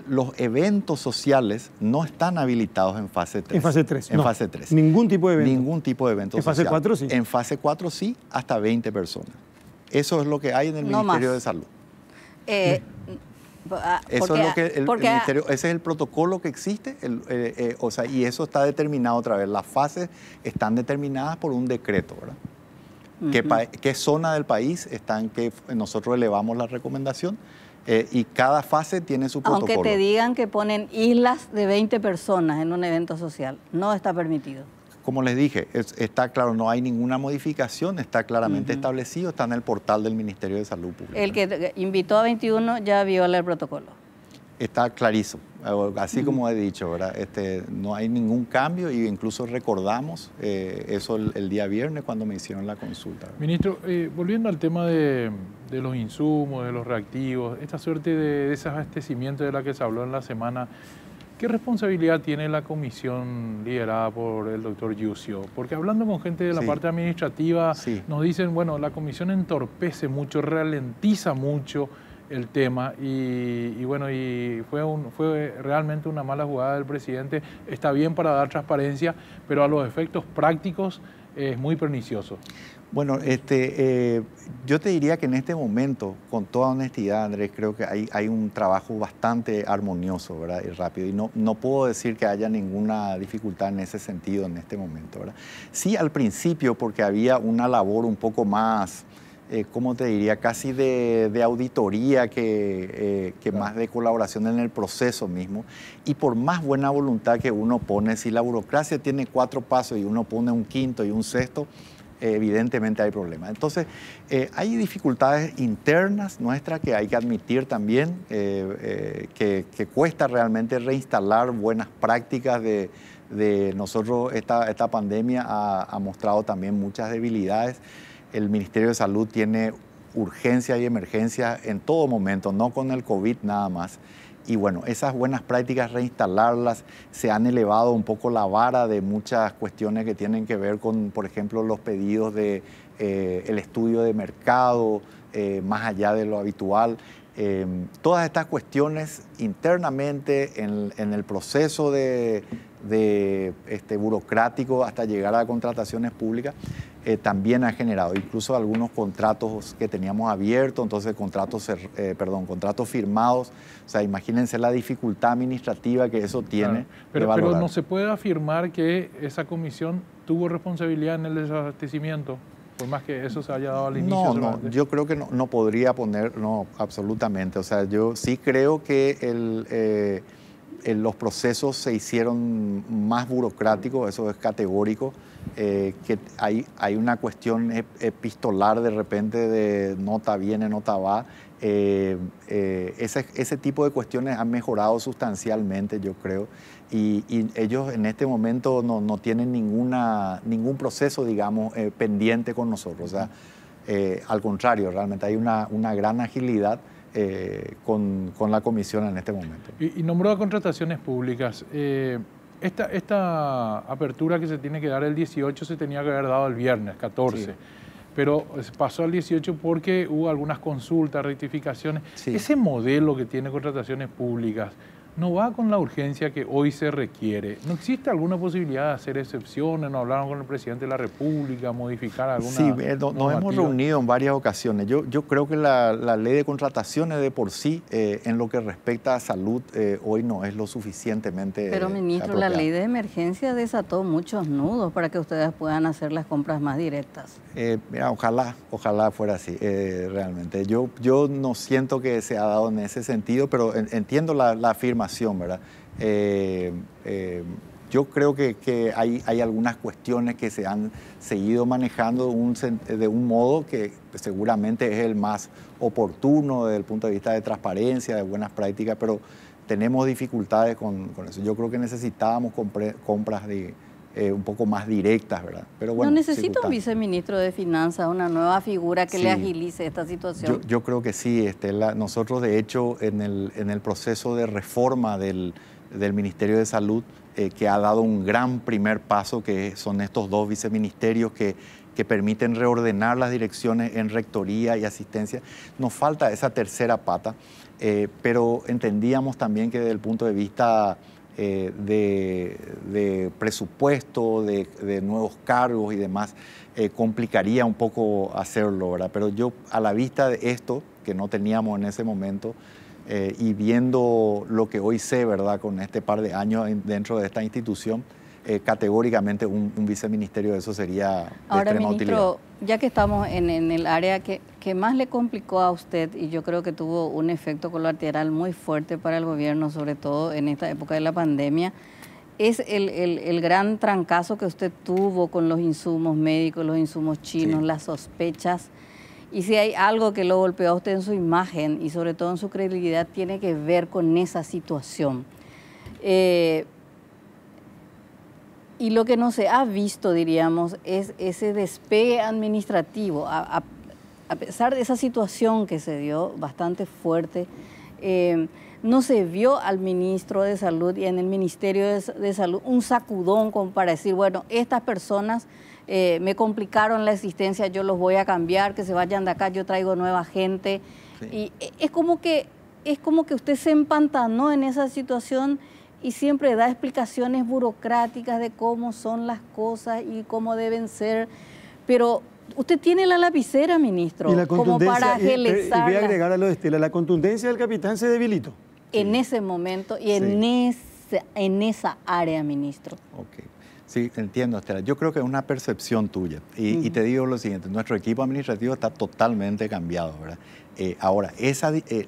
Los eventos sociales no están habilitados en fase 3. En fase 3. En fase 3. Ningún tipo de evento. Ningún tipo de evento social. En fase 4 sí. En fase 4 sí, hasta 20 personas. Eso es lo que hay en el Ministerio de Salud. Eso es lo que el ministerio, ese es el protocolo que existe, o sea, y eso está determinado otra vez. Las fases están determinadas por un decreto, ¿verdad? ¿Qué zona del país están que nosotros elevamos la recomendación? Y cada fase tiene su protocolo. Aunque te digan que ponen islas de 20 personas en un evento social, no está permitido. Como les dije, está claro, no hay ninguna modificación, está claramente establecido, está en el portal del Ministerio de Salud Pública. El que invitó a 21 ya viola el protocolo. Está clarísimo, así como he dicho, ¿verdad? No hay ningún cambio y incluso recordamos eso el día viernes cuando me hicieron la consulta, ¿verdad? Ministro, volviendo al tema de los insumos, de los reactivos, esta suerte de desabastecimiento de la que se habló en la semana, ¿qué responsabilidad tiene la comisión liderada por el doctor Yucio? Porque hablando con gente de la parte administrativa, nos dicen, bueno, la comisión entorpece mucho, ralentiza mucho el tema y bueno, y fue realmente una mala jugada del presidente. Está bien para dar transparencia, pero a los efectos prácticos es muy pernicioso. Bueno, yo te diría que en este momento, con toda honestidad, Andrés, creo que hay un trabajo bastante armonioso, ¿verdad? Y rápido. Y no puedo decir que haya ninguna dificultad en ese sentido en este momento, ¿verdad? Sí, al principio, porque había una labor un poco más, ¿cómo te diría? Casi de auditoría que más de colaboración en el proceso mismo. Y por más buena voluntad que uno pone, si la burocracia tiene 4 pasos y uno pone un quinto y un sexto, evidentemente hay problemas. Entonces, hay dificultades internas nuestras que hay que admitir también, que cuesta realmente reinstalar buenas prácticas de nosotros. Esta pandemia ha mostrado también muchas debilidades. El Ministerio de Salud tiene urgencia y emergencia en todo momento, no con el COVID nada más. Y bueno, esas buenas prácticas, reinstalarlas, se han elevado un poco la vara de muchas cuestiones que tienen que ver con, por ejemplo, los pedidos de el estudio de mercado, más allá de lo habitual. Todas estas cuestiones internamente en el proceso burocrático hasta llegar a contrataciones públicas, también ha generado incluso algunos contratos que teníamos abiertos, entonces contratos firmados. O sea, imagínense la dificultad administrativa que eso tiene. Claro, pero no se puede afirmar que esa comisión tuvo responsabilidad en el desabastecimiento, por más que eso se haya dado al inicio. No, yo creo que no podría poner, no, absolutamente. O sea, yo sí creo que los procesos se hicieron más burocráticos, eso es categórico, que hay una cuestión epistolar de repente de nota viene, nota va. Ese tipo de cuestiones han mejorado sustancialmente, yo creo, y ellos en este momento no tienen ningún proceso, digamos, pendiente con nosotros. O sea, al contrario, realmente hay una gran agilidad con la comisión en este momento. Y nombró a contrataciones públicas. Esta apertura que se tiene que dar el 18 se tenía que haber dado el viernes 14. Sí. Pero pasó al 18 porque hubo algunas consultas, rectificaciones. Sí. Ese modelo que tiene contrataciones públicas no va con la urgencia que hoy se requiere. ¿No existe alguna posibilidad de hacer excepciones? ¿No hablaron con el presidente de la República, modificar alguna? Sí, nos hemos reunido en varias ocasiones. Yo creo que la ley de contrataciones de por sí, en lo que respecta a salud, hoy no es lo suficientemente Pero, ministro, apropiada. La ley de emergencia desató muchos nudos para que ustedes puedan hacer las compras más directas. Mira, ojalá fuera así, realmente. Yo no siento que se ha dado en ese sentido, pero entiendo la afirmación, ¿verdad? Yo creo que hay algunas cuestiones que se han seguido manejando de un modo que seguramente es el más oportuno desde el punto de vista de transparencia, de buenas prácticas, pero tenemos dificultades con eso. Yo creo que necesitábamos compras un poco más directas, ¿verdad? Pero bueno, ¿no necesita un viceministro de Finanzas, una nueva figura que le agilice esta situación? Yo creo que sí, Estela. Nosotros, de hecho, en el proceso de reforma del Ministerio de Salud, que ha dado un gran primer paso, que son estos 2 viceministerios que permiten reordenar las direcciones en rectoría y asistencia, nos falta esa tercera pata, pero entendíamos también que desde el punto de vista de presupuesto, de nuevos cargos y demás, complicaría un poco hacerlo, ¿verdad? Pero yo, a la vista de esto, que no teníamos en ese momento, Y viendo lo que hoy sé, ¿verdad? Con este par de años dentro de esta institución, categóricamente un viceministerio de eso sería de Ahora, extrema ministro, utilidad. ya que estamos en el área que más le complicó a usted, y yo creo que tuvo un efecto colateral muy fuerte para el gobierno, sobre todo en esta época de la pandemia, es el gran trancazo que usted tuvo con los insumos médicos, los insumos chinos, Sí. las sospechas. Y si hay algo que lo golpeó a usted en su imagen y sobre todo en su credibilidad, tiene que ver con esa situación. Y lo que no se ha visto, diríamos, es ese despegue administrativo. A pesar de esa situación que se dio bastante fuerte, no se vio al ministro de Salud y en el Ministerio de Salud un sacudón como para decir, bueno, estas personas me complicaron la existencia, yo los voy a cambiar, que se vayan de acá, yo traigo nueva gente. Sí. Y es como que usted se empantanó en esa situación y siempre da explicaciones burocráticas de cómo son las cosas y cómo deben ser, pero usted tiene la lapicera, ministro, y la como para agilizar. Y voy a agregar a lo de Estela, la contundencia del capitán se debilitó. En ese momento y en esa área, ministro. Ok. Sí, entiendo, Estela. Yo creo que es una percepción tuya. Y te digo lo siguiente, nuestro equipo administrativo está totalmente cambiado, ¿verdad? Ahora,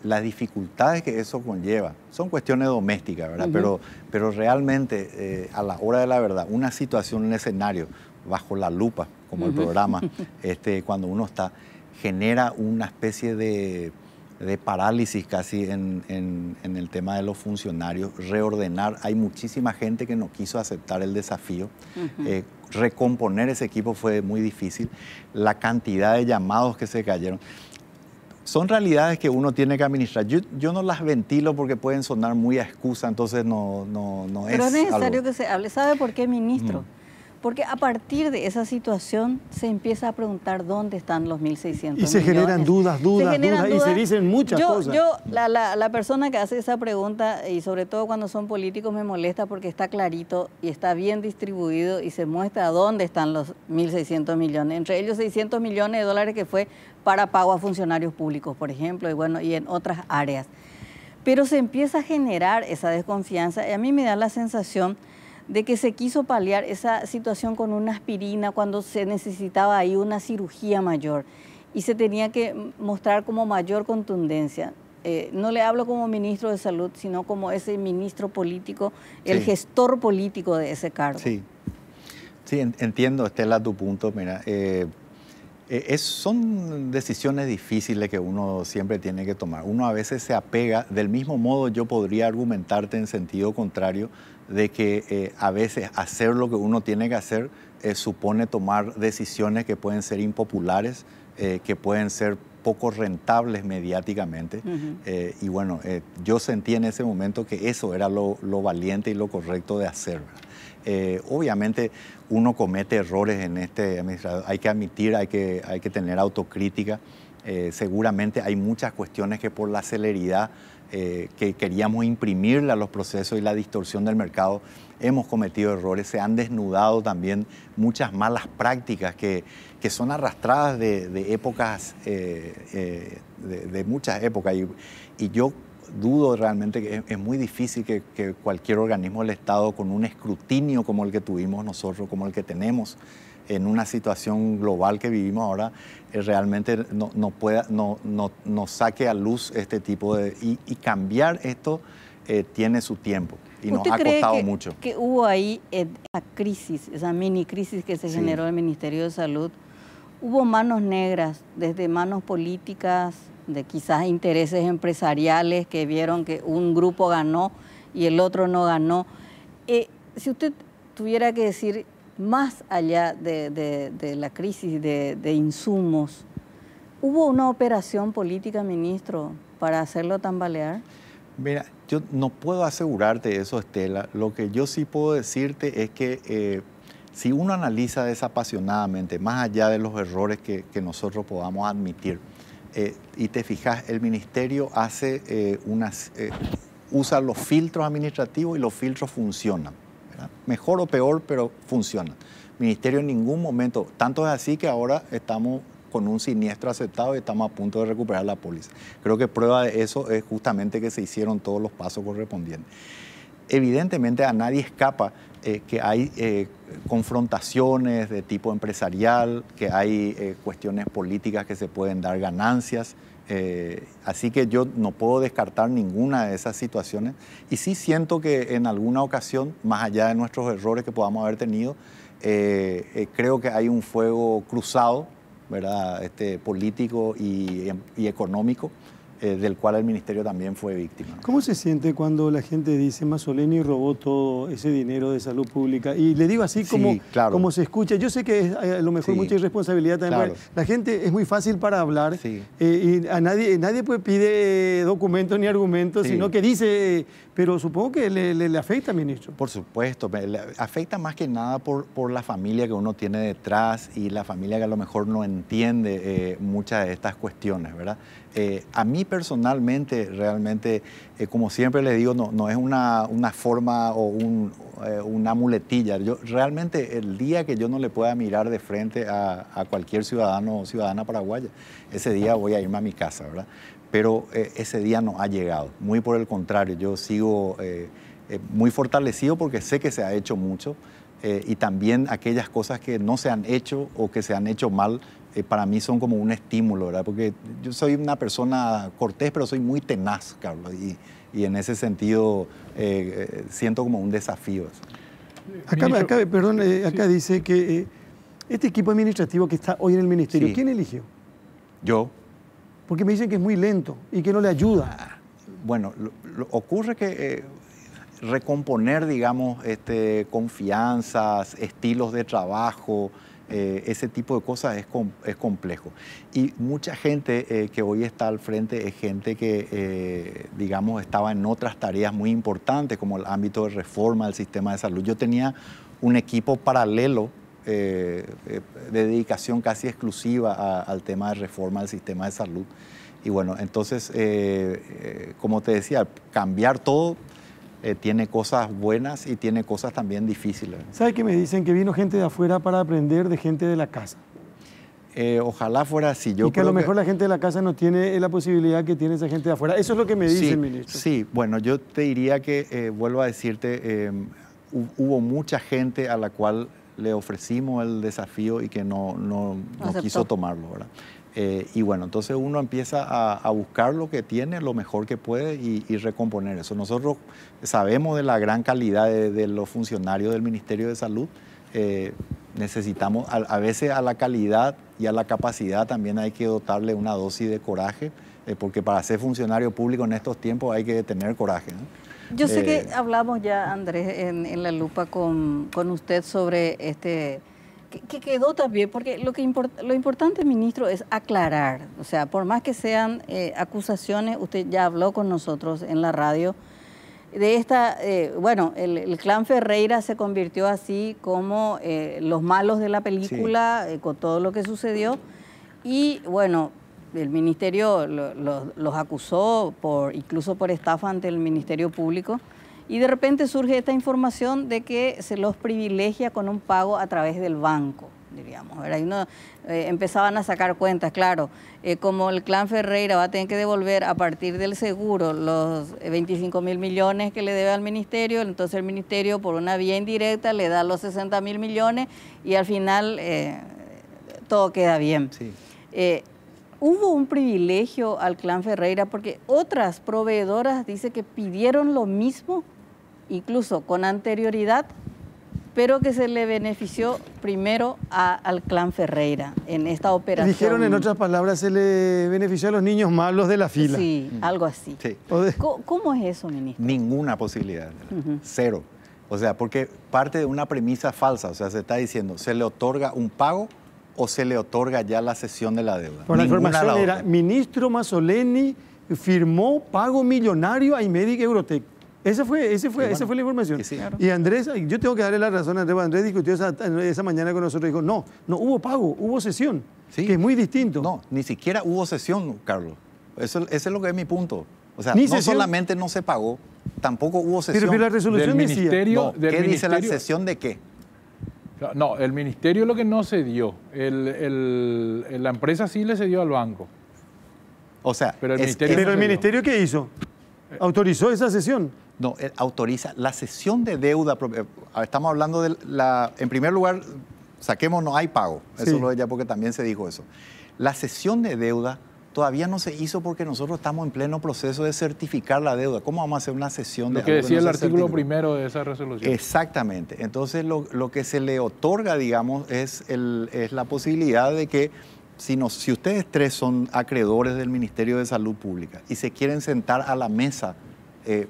las dificultades que eso conlleva son cuestiones domésticas, ¿verdad? Pero realmente, a la hora de la verdad, una situación, un escenario bajo la lupa, como el programa, cuando uno está, genera una especie de parálisis casi en el tema de los funcionarios, reordenar. Hay muchísima gente que no quiso aceptar el desafío. Recomponer ese equipo fue muy difícil. La cantidad de llamados que se cayeron. Son realidades que uno tiene que administrar. Yo no las ventilo porque pueden sonar muy a excusa, entonces no es. Pero es necesario algo que se hable. ¿Sabe por qué, ministro? Porque a partir de esa situación se empieza a preguntar dónde están los 1.600 millones. Y se generan dudas, y se dicen muchas cosas. La persona que hace esa pregunta, y sobre todo cuando son políticos, me molesta porque está clarito y está bien distribuido y se muestra dónde están los 1.600 millones. Entre ellos 600 millones de dólares que fue para pago a funcionarios públicos, por ejemplo, y en otras áreas. Pero se empieza a generar esa desconfianza y a mí me da la sensación de que se quiso paliar esa situación con una aspirina cuando se necesitaba ahí una cirugía mayor y se tenía que mostrar como mayor contundencia. No le hablo como ministro de Salud, sino como ese ministro político, el gestor político de ese cargo. Sí, entiendo, Estela, tu punto. Mira, son decisiones difíciles que uno siempre tiene que tomar. Uno a veces se apega, del mismo modo yo podría argumentarte en sentido contrario, de que a veces hacer lo que uno tiene que hacer supone tomar decisiones que pueden ser impopulares, que pueden ser poco rentables mediáticamente. Y bueno, yo sentí en ese momento que eso era lo valiente y lo correcto de hacer, ¿verdad? Obviamente uno comete errores en este administrador, hay que admitir, hay que tener autocrítica. Seguramente hay muchas cuestiones que por la celeridad que queríamos imprimirle a los procesos y la distorsión del mercado, hemos cometido errores, se han desnudado también muchas malas prácticas que son arrastradas de épocas, de muchas épocas. Y yo dudo realmente que es muy difícil que cualquier organismo del Estado con un escrutinio como el que tuvimos nosotros, como el que tenemos en una situación global que vivimos ahora, realmente no saque a luz este tipo de... Y cambiar esto tiene su tiempo y nos ha costado mucho. ¿Que hubo ahí esa crisis, esa mini crisis que se generó en el Ministerio de Salud? Hubo manos negras, desde manos políticas, de quizás intereses empresariales que vieron que un grupo ganó y el otro no ganó. Si usted tuviera que decir, más allá de la crisis de insumos, ¿hubo una operación política, ministro, para hacerlo tambalear? Mira, yo no puedo asegurarte eso, Estela. Lo que yo sí puedo decirte es que si uno analiza desapasionadamente, más allá de los errores que nosotros podamos admitir, y te fijas, el ministerio hace usa los filtros administrativos y los filtros funcionan, ¿verdad? Mejor o peor, pero funcionan. El ministerio en ningún momento, tanto es así que ahora estamos con un siniestro aceptado y estamos a punto de recuperar la póliza. Creo que prueba de eso es justamente que se hicieron todos los pasos correspondientes. Evidentemente a nadie escapa que hay confrontaciones de tipo empresarial, que hay cuestiones políticas que se pueden dar ganancias. Así que yo no puedo descartar ninguna de esas situaciones. Y sí siento que en alguna ocasión, más allá de nuestros errores que podamos haber tenido, creo que hay un fuego cruzado, ¿verdad? Político y económico, del cual el ministerio también fue víctima. ¿Cómo se siente cuando la gente dice Mazzoleni robó todo ese dinero de salud pública? Y le digo así como, sí, claro. Como se escucha. Yo sé que es a lo mejor Sí, mucha irresponsabilidad también. claro. La gente es muy fácil para hablar Sí. Y a nadie pues pide documentos ni argumentos, Sí. sino que dice, pero supongo que le afecta, ministro. Por supuesto, le afecta más que nada por la familia que uno tiene detrás y la familia que a lo mejor no entiende muchas de estas cuestiones, ¿verdad? A mí personalmente, realmente, como siempre les digo, no es una forma o una muletilla. Yo realmente el día que yo no le pueda mirar de frente a cualquier ciudadano o ciudadana paraguaya, ese día voy a irme a mi casa, ¿verdad? Pero ese día no ha llegado. Muy por el contrario, yo sigo muy fortalecido porque sé que se ha hecho mucho y también aquellas cosas que no se han hecho o que se han hecho mal, para mí son como un estímulo, ¿verdad? Porque yo soy una persona cortés, pero soy muy tenaz, Carlos, y en ese sentido siento como un desafío. Acá dice que este equipo administrativo que está hoy en el ministerio, Sí. ¿quién eligió? Yo. Porque me dicen que es muy lento y que no le ayuda. Bueno, ocurre que recomponer, digamos, confianzas, estilos de trabajo, ese tipo de cosas es complejo. Y mucha gente que hoy está al frente es gente que, digamos, estaba en otras tareas muy importantes, como el ámbito de reforma del sistema de salud. Yo tenía un equipo paralelo de dedicación casi exclusiva al tema de reforma del sistema de salud. Y bueno, entonces, como te decía, cambiar todo tiene cosas buenas y tiene cosas también difíciles. ¿Sabe qué me dicen? Que vino gente de afuera para aprender de gente de la casa. Ojalá fuera así. Yo y que a lo creo mejor la gente de la casa no tiene la posibilidad que tiene esa gente de afuera. Eso es lo que me dice el ministro. Sí, bueno, yo te diría que, vuelvo a decirte, hubo mucha gente a la cual le ofrecimos el desafío y que no quiso tomarlo, ¿verdad? Y bueno, entonces uno empieza a buscar lo que tiene, lo mejor que puede y recomponer eso. Nosotros sabemos de la gran calidad de los funcionarios del Ministerio de Salud. Necesitamos, a veces a la calidad y a la capacidad también hay que dotarle una dosis de coraje, porque para ser funcionario público en estos tiempos hay que tener coraje, ¿no? Yo sé que hablamos ya, Andrés, en la lupa con usted sobre que quedó también, porque lo importante, ministro, es aclarar. O sea, por más que sean acusaciones, usted ya habló con nosotros en la radio de esta, bueno, el clan Ferreira se convirtió así como los malos de la película, sí, con todo lo que sucedió. Y bueno, el ministerio los acusó incluso por estafa ante el Ministerio Público. Y de repente surge esta información de que se los privilegia con un pago a través del banco, diríamos, ¿verdad? Y uno, empezaban a sacar cuentas, claro, como el clan Ferreira va a tener que devolver a partir del seguro los 25.000 millones que le debe al ministerio, entonces el ministerio por una vía indirecta le da los 60.000 millones y al final todo queda bien. Sí. ¿Hubo un privilegio al clan Ferreira? Porque otras proveedoras dicen que pidieron lo mismo, incluso con anterioridad, pero que se le benefició primero al clan Ferreira en esta operación. Dijeron, en otras palabras, se le benefició a los niños malos de la fila. Sí, algo así. Sí. ¿Cómo es eso, ministro? Ninguna posibilidad, cero. O sea, porque parte de una premisa falsa, o sea, se está diciendo, se le otorga un pago o se le otorga ya la cesión de la deuda. Por la información era, ministro Mazzoleni firmó pago millonario a Imedic Eurotech. Esa fue la información. Sí, claro. Y Andrés, yo tengo que darle la razón a Andrés. Andrés discutió esa mañana con nosotros y dijo, no hubo pago, hubo cesión, sí, que es muy distinto. No, ni siquiera hubo cesión, Carlos. Ese es lo que es mi punto. O sea, ¿Ni no cesión? Solamente no se pagó, tampoco hubo cesión. Pero la resolución del decía... ministerio, No, ¿qué dice la cesión de qué? No, el ministerio lo que no cedió, la empresa sí le cedió al banco. O sea, Pero el ministerio ¿qué hizo? ¿Autorizó esa cesión? No, autoriza la cesión de deuda. Estamos hablando en primer lugar, saquemos, no hay pago. Eso lo ya porque también se dijo eso. La cesión de deuda todavía no se hizo porque nosotros estamos en pleno proceso de certificar la deuda. ¿Cómo vamos a hacer una cesión de deuda? Lo que decía el artículo primero de esa resolución. Exactamente. Entonces, lo que se le otorga, digamos, es la posibilidad de que si ustedes tres son acreedores del Ministerio de Salud Pública y se quieren sentar a la mesa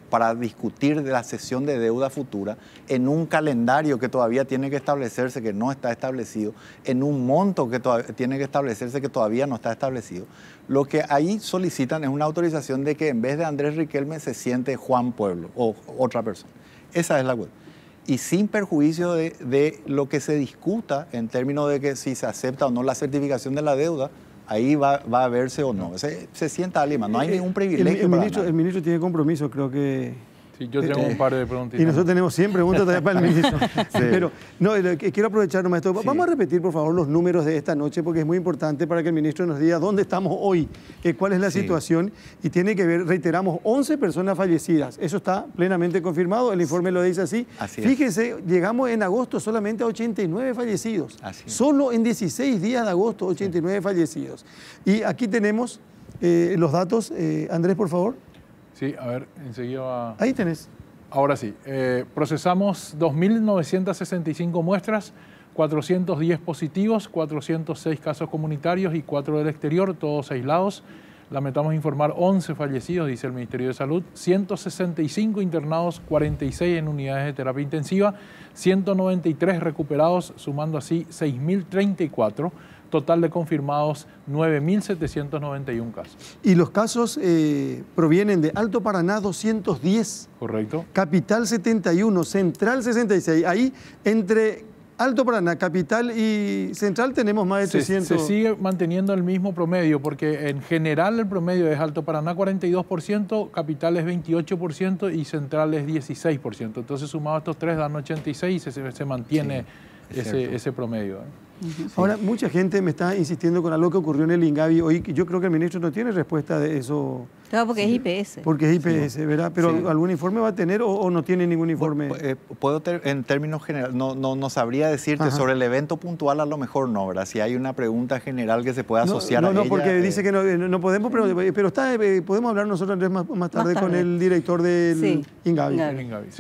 para discutir de la cesión de deuda futura en un calendario que todavía tiene que establecerse, que no está establecido, en un monto que tiene que establecerse, que todavía no está establecido, lo que ahí solicitan es una autorización de que en vez de Andrés Riquelme se siente Juan Pueblo o otra persona. Esa es la cuestión. Y sin perjuicio de lo que se discuta en términos de que si se acepta o no la certificación de la deuda, ahí va a verse o no. Se sienta alguien más, no hay ningún privilegio. El ministro tiene compromiso, creo que... Sí, yo tengo un par de preguntas. Y nosotros tenemos 100 preguntas también para el ministro. Sí. Pero no, quiero aprovechar nomás esto. Sí. Vamos a repetir, por favor, los números de esta noche, porque es muy importante para que el ministro nos diga dónde estamos hoy, cuál es la situación. Y tiene que ver, reiteramos, 11 personas fallecidas. Eso está plenamente confirmado, el informe lo dice así. Fíjense, llegamos en agosto solamente a 89 fallecidos. Solo en 16 días de agosto, 89 fallecidos. Y aquí tenemos los datos. Andrés, por favor. Sí, a ver, enseguida va... Ahí tenés. Ahora sí, procesamos 2.965 muestras, 410 positivos, 406 casos comunitarios y 4 del exterior, todos aislados. Lamentamos informar 11 fallecidos, dice el Ministerio de Salud, 165 internados, 46 en unidades de terapia intensiva, 193 recuperados, sumando así 6.034. Total de confirmados 9.791 casos. Y los casos provienen de Alto Paraná 210. Correcto. Capital 71, Central 66. Ahí entre Alto Paraná, Capital y Central tenemos más de 300. Se sigue manteniendo el mismo promedio porque en general el promedio es Alto Paraná 42%, Capital es 28% y Central es 16%. Entonces sumados estos tres dan 86 y se mantiene ese promedio. Ahora, mucha gente me está insistiendo con algo que ocurrió en el INGAVI hoy, que yo creo que el ministro no tiene respuesta de eso. Claro, porque es IPS. Porque es IPS, ¿verdad? Pero ¿algún informe va a tener o no tiene ningún informe? En términos generales, no sabría decirte sobre el evento puntual, a lo mejor no, ¿verdad? Si hay una pregunta general que se pueda asociar a ella. No, porque dice que no podemos, pero podemos hablar nosotros, Andrés, más tarde con el director del INGAVI.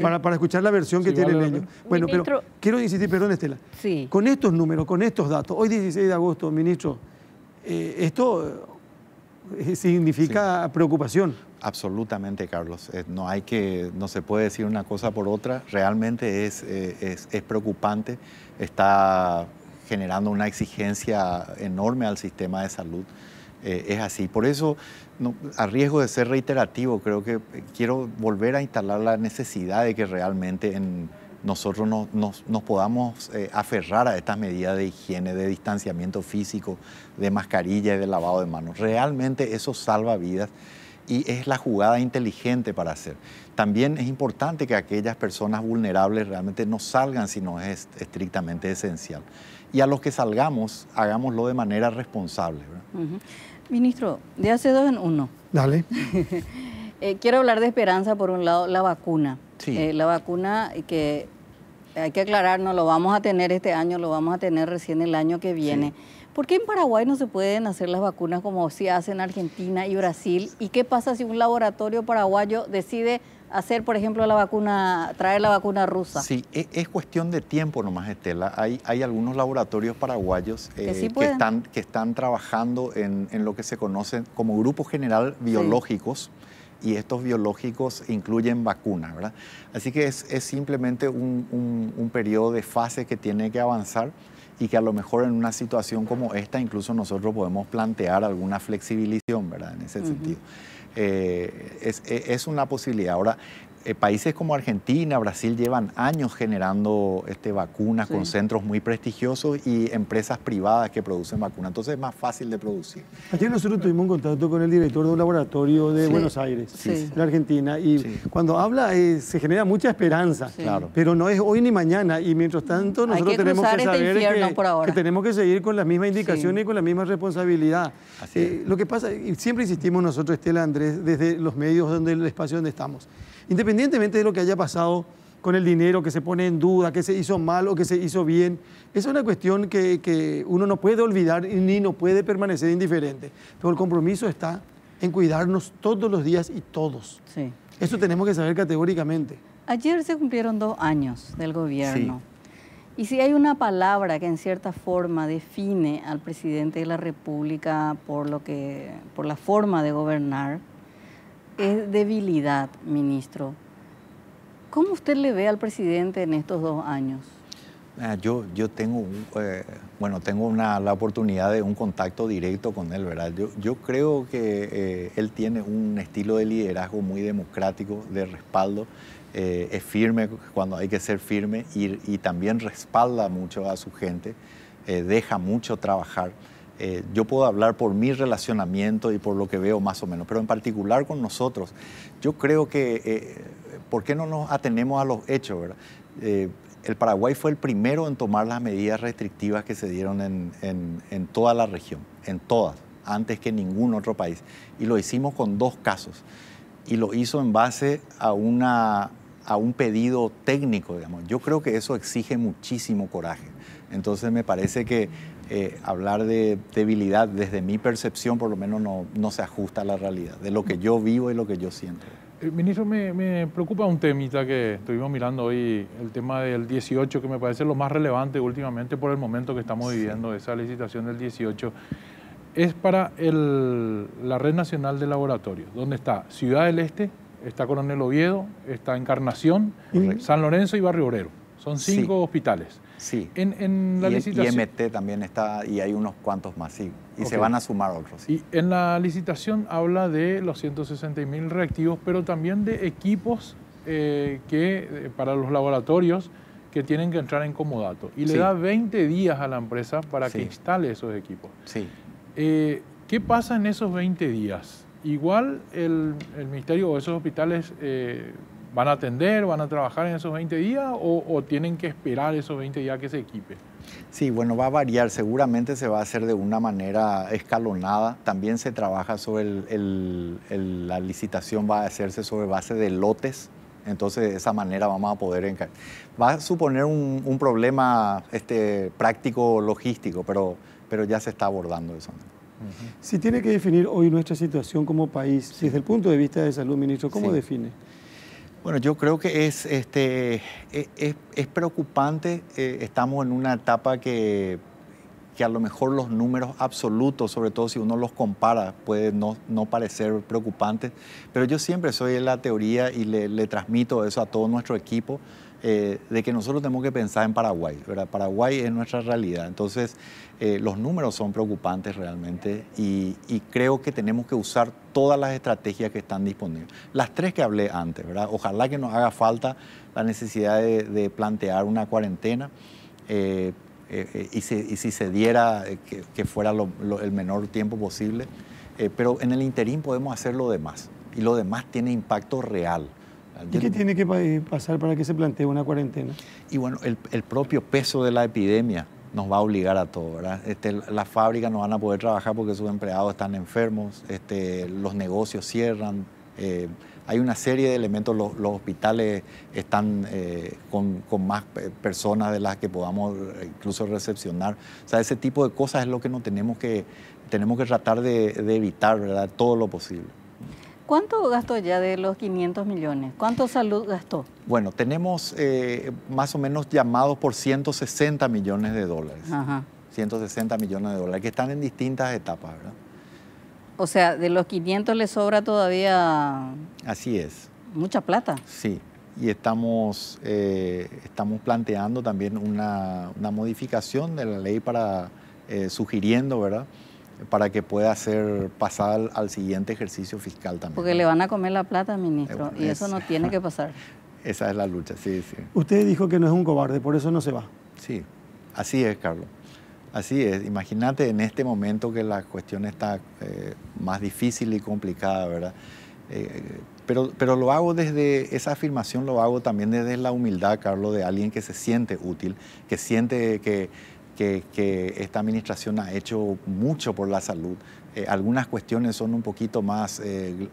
Para escuchar la versión que tienen ellos. Bueno, pero quiero insistir, perdón, Estela. Sí. Con estos números, con estos datos, hoy 16 de agosto, ministro, esto significa preocupación. Absolutamente, Carlos. No se puede decir una cosa por otra. Realmente es preocupante. Está generando una exigencia enorme al sistema de salud. Es así. Por eso, a riesgo de ser reiterativo, creo que quiero volver a instalar la necesidad de que realmente nosotros nos podamos aferrar a estas medidas de higiene, de distanciamiento físico, de mascarilla y de lavado de manos. Realmente eso salva vidas y es la jugada inteligente para hacer. También es importante que aquellas personas vulnerables realmente no salgan si no es estrictamente esencial. Y a los que salgamos, hagámoslo de manera responsable, ¿verdad? Ministro, de hace 2 en 1. Dale. Quiero hablar de esperanza, por un lado, la vacuna. Sí. La vacuna que hay que aclarar, no lo vamos a tener este año, lo vamos a tener recién el año que viene. Sí. ¿Por qué en Paraguay no se pueden hacer las vacunas como se hacen en Argentina y Brasil? ¿Y qué pasa si un laboratorio paraguayo decide hacer, por ejemplo, traer la vacuna rusa? Sí, es cuestión de tiempo nomás, Estela. Hay algunos laboratorios paraguayos que están trabajando en lo que se conoce como Grupo General Biológicos. Y estos biológicos incluyen vacunas, ¿verdad? Así que es simplemente un periodo de fase que tiene que avanzar y que a lo mejor en una situación como esta incluso nosotros podemos plantear alguna flexibilización, ¿verdad? En ese sentido. Es una posibilidad. Ahora, países como Argentina, Brasil llevan años generando vacunas con centros muy prestigiosos y empresas privadas que producen vacunas. Entonces es más fácil de producir. Ayer nosotros tuvimos un contacto con el director de un laboratorio de Buenos Aires, de Argentina, y cuando habla se genera mucha esperanza, pero no es hoy ni mañana, y mientras tanto nosotros tenemos que saber que tenemos que seguir con las mismas indicaciones y con la misma responsabilidad. Lo que pasa, y siempre insistimos nosotros, Estela, Andrés, desde los medios, el espacio donde estamos, independientemente de lo que haya pasado con el dinero, que se pone en duda, que se hizo mal o que se hizo bien, es una cuestión que uno no puede olvidar ni no puede permanecer indiferente. Pero el compromiso está en cuidarnos todos los días y todos. Sí. Eso tenemos que saber categóricamente. Ayer se cumplieron 2 años del gobierno. Y si hay una palabra que en cierta forma define al presidente de la República por la forma de gobernar, es debilidad, ministro. ¿Cómo usted le ve al presidente en estos 2 años? Yo tengo, tengo la oportunidad de un contacto directo con él, ¿verdad? Yo creo que él tiene un estilo de liderazgo muy democrático, de respaldo. Es firme cuando hay que ser firme y también respalda mucho a su gente, deja mucho trabajar. Yo puedo hablar por mi relacionamiento y por lo que veo más o menos, pero en particular con nosotros, yo creo que, ¿por qué no nos atenemos a los hechos, verdad? El Paraguay fue el primero en tomar las medidas restrictivas que se dieron en toda la región, en todas, antes que ningún otro país. Y lo hicimos con 2 casos. Y lo hizo en base a un pedido técnico, digamos. Yo creo que eso exige muchísimo coraje. Entonces me parece que hablar de debilidad, desde mi percepción, por lo menos no se ajusta a la realidad, de lo que yo vivo y lo que yo siento. Ministro, me preocupa un temita que estuvimos mirando hoy, el tema del 18, que me parece lo más relevante últimamente por el momento que estamos viviendo, esa licitación del 18. Es para la Red Nacional de Laboratorios, donde está Ciudad del Este, está Coronel Oviedo, está Encarnación, San Lorenzo y Barrio Obrero. Son 5 hospitales. Sí. En la licitación... IMT también está, y hay unos cuantos más, sí. Y se van a sumar otros. Sí. Y en la licitación habla de los 160.000 reactivos, pero también de equipos para los laboratorios que tienen que entrar en comodato. Y le da 20 días a la empresa para que instale esos equipos. Sí. ¿Qué pasa en esos 20 días? Igual el Ministerio o esos hospitales van a atender, van a trabajar en esos 20 días o tienen que esperar esos 20 días que se equipe. Sí, bueno, va a variar. Seguramente se va a hacer de una manera escalonada. También se trabaja sobre la licitación, va a hacerse sobre base de lotes. Entonces, de esa manera vamos a poder... Va a suponer un problema práctico, logístico, pero ya se está abordando eso. Si tiene que definir hoy nuestra situación como país, desde el punto de vista de salud, ministro, ¿cómo define? Bueno, yo creo que es preocupante. Estamos en una etapa que a lo mejor los números absolutos, sobre todo si uno los compara, puede no parecer preocupantes. Pero yo siempre soy de la teoría y le transmito eso a todo nuestro equipo, de que nosotros tenemos que pensar en Paraguay, ¿verdad? Paraguay es nuestra realidad. Entonces, los números son preocupantes realmente y creo que tenemos que usar todas las estrategias que están disponibles. Las 3 que hablé antes, ¿verdad? Ojalá que nos haga falta la necesidad de plantear una cuarentena y si se diera que fuera el menor tiempo posible. Pero en el interín podemos hacer lo demás y lo demás tiene impacto real. ¿Y qué tiene que pasar para que se plantee una cuarentena? Y bueno, el propio peso de la epidemia nos va a obligar a todo, ¿verdad? Las fábricas no van a poder trabajar porque sus empleados están enfermos, los negocios cierran, hay una serie de elementos, los hospitales están con más personas de las que podamos incluso recepcionar. O sea, ese tipo de cosas es lo que tenemos que tratar de evitar, ¿verdad? Todo lo posible. ¿Cuánto gastó ya de los 500 millones? ¿Cuánto salud gastó? Bueno, tenemos más o menos llamados por 160 millones de dólares. Ajá. 160 millones de dólares, que están en distintas etapas, ¿verdad? O sea, de los 500 le sobra todavía... Así es. Mucha plata. Sí, y estamos planteando también una modificación de la ley para, sugiriendo, ¿verdad?, para que pueda ser pasada al siguiente ejercicio fiscal también. Porque le van a comer la plata, ministro, Bueno, y eso no tiene que pasar. Esa es la lucha, sí, sí. Usted dijo que no es un cobarde, por eso no se va. Sí, así es, Carlos. Así es. Imagínate en este momento que la cuestión está más difícil y complicada, ¿verdad? Pero lo hago desde, esa afirmación lo hago también desde la humildad, Carlos, de alguien que se siente útil, que siente que esta administración ha hecho mucho por la salud. Algunas cuestiones son un poquito más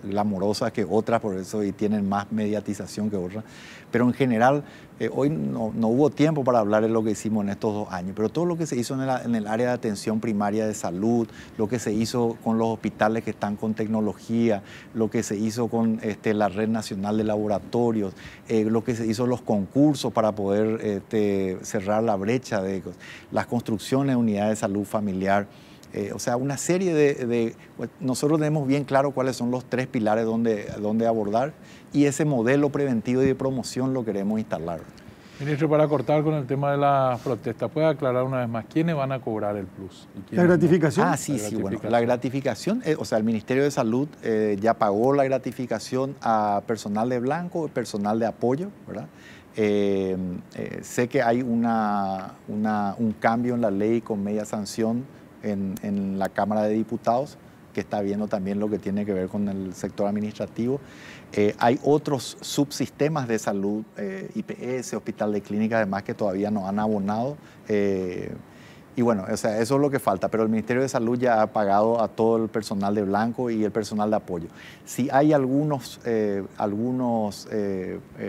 glamorosas que otras, por eso, y tienen más mediatización que otras. Pero en general, hoy no hubo tiempo para hablar de lo que hicimos en estos 2 años, pero todo lo que se hizo en el área de atención primaria de salud, lo que se hizo con los hospitales que están con tecnología, lo que se hizo con la Red Nacional de Laboratorios, lo que se hizo los concursos para poder cerrar la brecha de las construcciones de unidades de salud familiar. O sea, una serie nosotros tenemos bien claro cuáles son los 3 pilares donde abordar, y ese modelo preventivo y de promoción lo queremos instalar. Ministro, para cortar con el tema de las protestas, ¿puede aclarar una vez más quiénes van a cobrar el plus? ¿La gratificación? Sí, bueno, la gratificación, o sea, el Ministerio de Salud ya pagó la gratificación a personal de blanco y personal de apoyo, ¿verdad? Sé que hay un cambio en la ley con media sanción en la Cámara de Diputados, que está viendo también lo que tiene que ver con el sector administrativo. Hay otros subsistemas de salud, IPS, Hospital de Clínica, además, que todavía no han abonado. Y bueno, o sea, eso es lo que falta, pero el Ministerio de Salud ya ha pagado a todo el personal de blanco y el personal de apoyo. Si hay algunos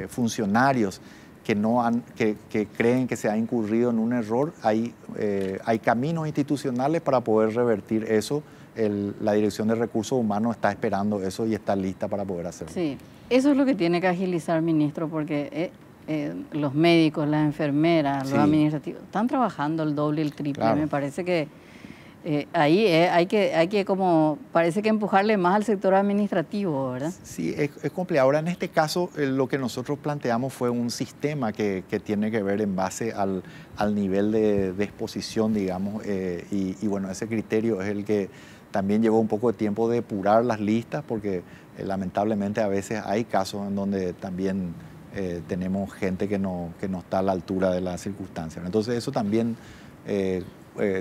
funcionarios que creen que se ha incurrido en un error, hay caminos institucionales para poder revertir eso. La Dirección de Recursos Humanos está esperando eso y está lista para poder hacerlo. Sí, eso es lo que tiene que agilizar, ministro, porque los médicos, las enfermeras, Sí. los administrativos, están trabajando el doble y el triple. Claro. Me parece que ahí hay que como, parece que empujarle más al sector administrativo, ¿verdad? Sí, es complejo. Ahora, en este caso, lo que nosotros planteamos fue un sistema que tiene que ver en base al nivel de exposición, digamos, y bueno, ese criterio es el que también llevó un poco de tiempo de depurar las listas, porque lamentablemente a veces hay casos en donde también tenemos gente que no está a la altura de las circunstancias. Entonces eso también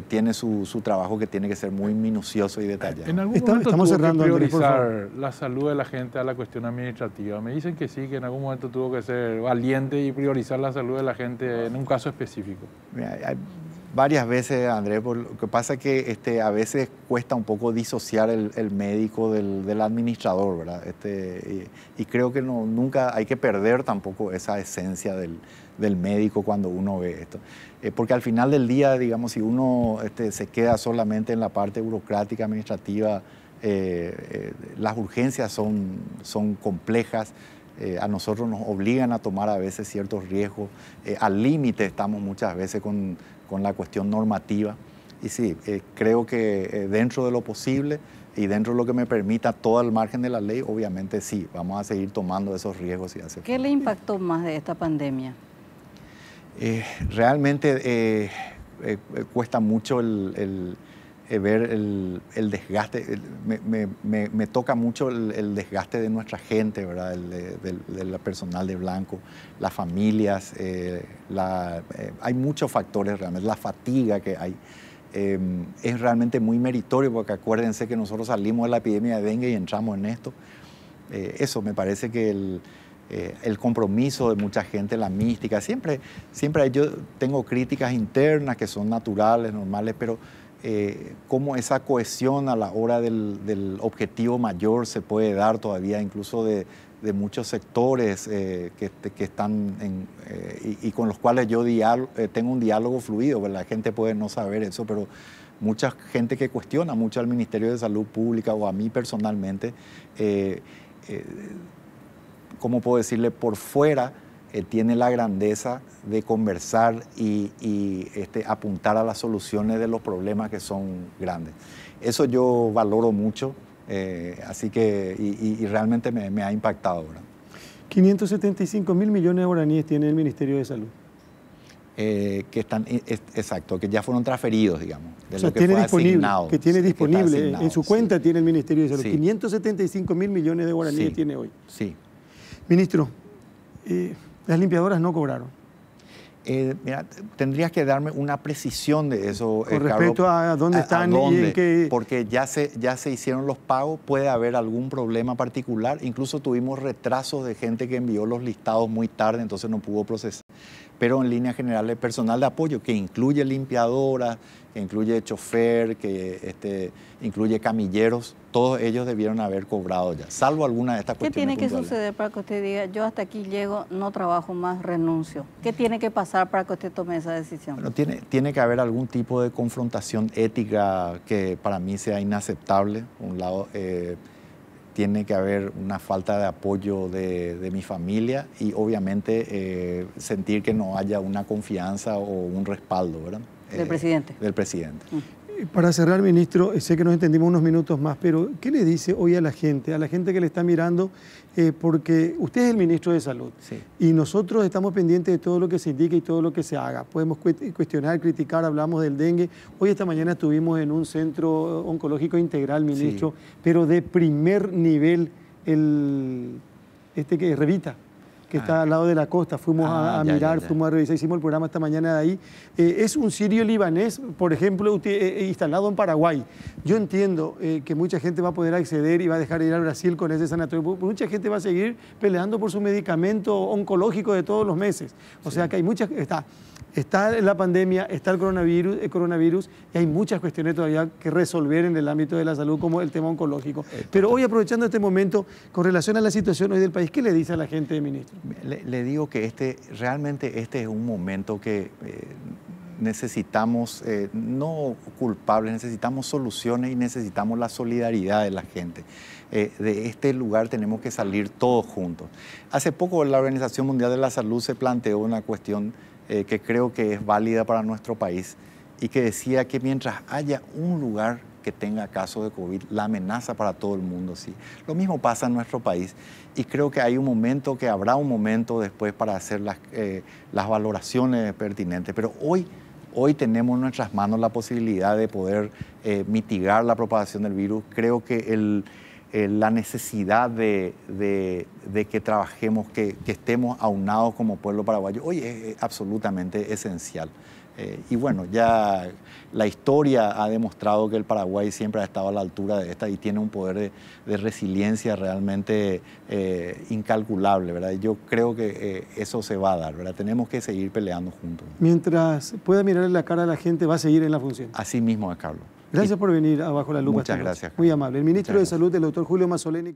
tiene su trabajo, que tiene que ser muy minucioso y detallado. En algún momento Estamos tuvo cerrando, que Andrés, por favor. priorizar la salud de la gente a la cuestión administrativa. Me dicen que sí, que en algún momento tuvo que ser valiente y priorizar la salud de la gente en un caso específico. Mira, hay varias veces, Andrés, lo que pasa es que a veces cuesta un poco disociar el médico del administrador, ¿verdad? Y creo que nunca hay que perder tampoco esa esencia del médico cuando uno ve esto. Porque al final del día, digamos, si uno se queda solamente en la parte burocrática, administrativa, las urgencias son complejas. A nosotros nos obligan a tomar a veces ciertos riesgos. Al límite estamos muchas veces con la cuestión normativa. Y sí, creo que dentro de lo posible y dentro de lo que me permita todo el margen de la ley, obviamente sí, vamos a seguir tomando esos riesgos. ¿Qué le impactó más de esta pandemia? Realmente cuesta mucho ver el desgaste. Me toca mucho el desgaste de nuestra gente, ¿verdad? Del personal de blanco, las familias. Hay muchos factores realmente. La fatiga que hay. Es realmente muy meritorio, porque acuérdense que nosotros salimos de la epidemia de dengue y entramos en esto. Eso me parece que el compromiso de mucha gente, la mística, siempre yo tengo críticas internas que son naturales, normales, pero cómo esa cohesión a la hora del objetivo mayor se puede dar todavía, incluso de muchos sectores que están y con los cuales yo tengo un diálogo fluido, pues la gente puede no saber eso, pero mucha gente que cuestiona mucho al Ministerio de Salud Pública o a mí personalmente, ¿cómo puedo decirle? Por fuera tiene la grandeza de conversar y apuntar a las soluciones de los problemas que son grandes. Eso yo valoro mucho, así que, y realmente me ha impactado, ¿verdad? 575.000 millones de guaraníes tiene el Ministerio de Salud. que están, exacto, que ya fueron transferidos, digamos. De o sea, lo que tiene fue disponible, asignado, que tiene sí, disponible, que está asignado, en su cuenta sí. tiene el Ministerio de Salud. Sí. 575.000 millones de guaraníes Sí. tiene hoy. Sí. Ministro, las limpiadoras no cobraron. Mira, tendrías que darme una precisión de eso, Con respecto Carlos, a dónde están y en qué... Porque ya se hicieron los pagos, puede haber algún problema particular. Incluso tuvimos retrasos de gente que envió los listados muy tarde, entonces no pudo procesar. Pero en línea general, el personal de apoyo, que incluye limpiadoras, que incluye chofer, que incluye camilleros, todos ellos debieron haber cobrado ya, salvo alguna de estas ¿Qué cuestiones tiene que puntuales. suceder para que usted diga, yo hasta aquí llego, no trabajo más, renuncio? ¿Qué tiene que pasar para que usted tome esa decisión? Bueno, tiene que haber algún tipo de confrontación ética que para mí sea inaceptable. Por un lado, tiene que haber una falta de apoyo de mi familia y obviamente sentir que no haya una confianza o un respaldo, ¿verdad? ¿Del presidente? Del presidente. Para cerrar, ministro, sé que nos entendimos unos minutos más, pero ¿qué le dice hoy a la gente que le está mirando? Porque usted es el ministro de Salud, Sí. y nosotros estamos pendientes de todo lo que se indique y todo lo que se haga. Podemos cuestionar, criticar, hablamos del dengue. Hoy esta mañana estuvimos en un centro oncológico integral, ministro, pero de primer nivel, que es Revita, que está al lado de la costa. Fuimos a mirar, fuimos a revisar, hicimos el programa esta mañana de ahí. Es un sirio libanés, por ejemplo, instalado en Paraguay. Yo entiendo que mucha gente va a poder acceder y va a dejar de ir al Brasil con ese sanatorio. Mucha gente va a seguir peleando por su medicamento oncológico de todos los meses. O sea que hay muchas... Está la pandemia, está el coronavirus y hay muchas cuestiones todavía que resolver en el ámbito de la salud, como el tema oncológico. Pero hoy, aprovechando este momento, con relación a la situación hoy del país, ¿qué le dice a la gente, ministro? Le digo que realmente este es un momento que necesitamos, no culpables, necesitamos soluciones y necesitamos la solidaridad de la gente. De este lugar tenemos que salir todos juntos. Hace poco la Organización Mundial de la Salud se planteó una cuestión que creo que es válida para nuestro país y que decía que mientras haya un lugar que tenga casos de COVID, la amenaza para todo el mundo, sí. Lo mismo pasa en nuestro país y creo que habrá un momento después para hacer las valoraciones pertinentes, pero hoy tenemos en nuestras manos la posibilidad de poder mitigar la propagación del virus. Creo que la necesidad de que trabajemos, que estemos aunados como pueblo paraguayo, hoy es absolutamente esencial. Y bueno, ya la historia ha demostrado que el Paraguay siempre ha estado a la altura de esta y tiene un poder de resiliencia realmente incalculable, ¿verdad? Y yo creo que eso se va a dar, ¿verdad? Tenemos que seguir peleando juntos. Mientras pueda mirarle la cara a la gente, va a seguir en la función. Así mismo es, Carlos. Gracias por venir a Bajo la Lupa. Muchas gracias. Muy amable. El ministro de Salud, el doctor Julio Mazzoleni.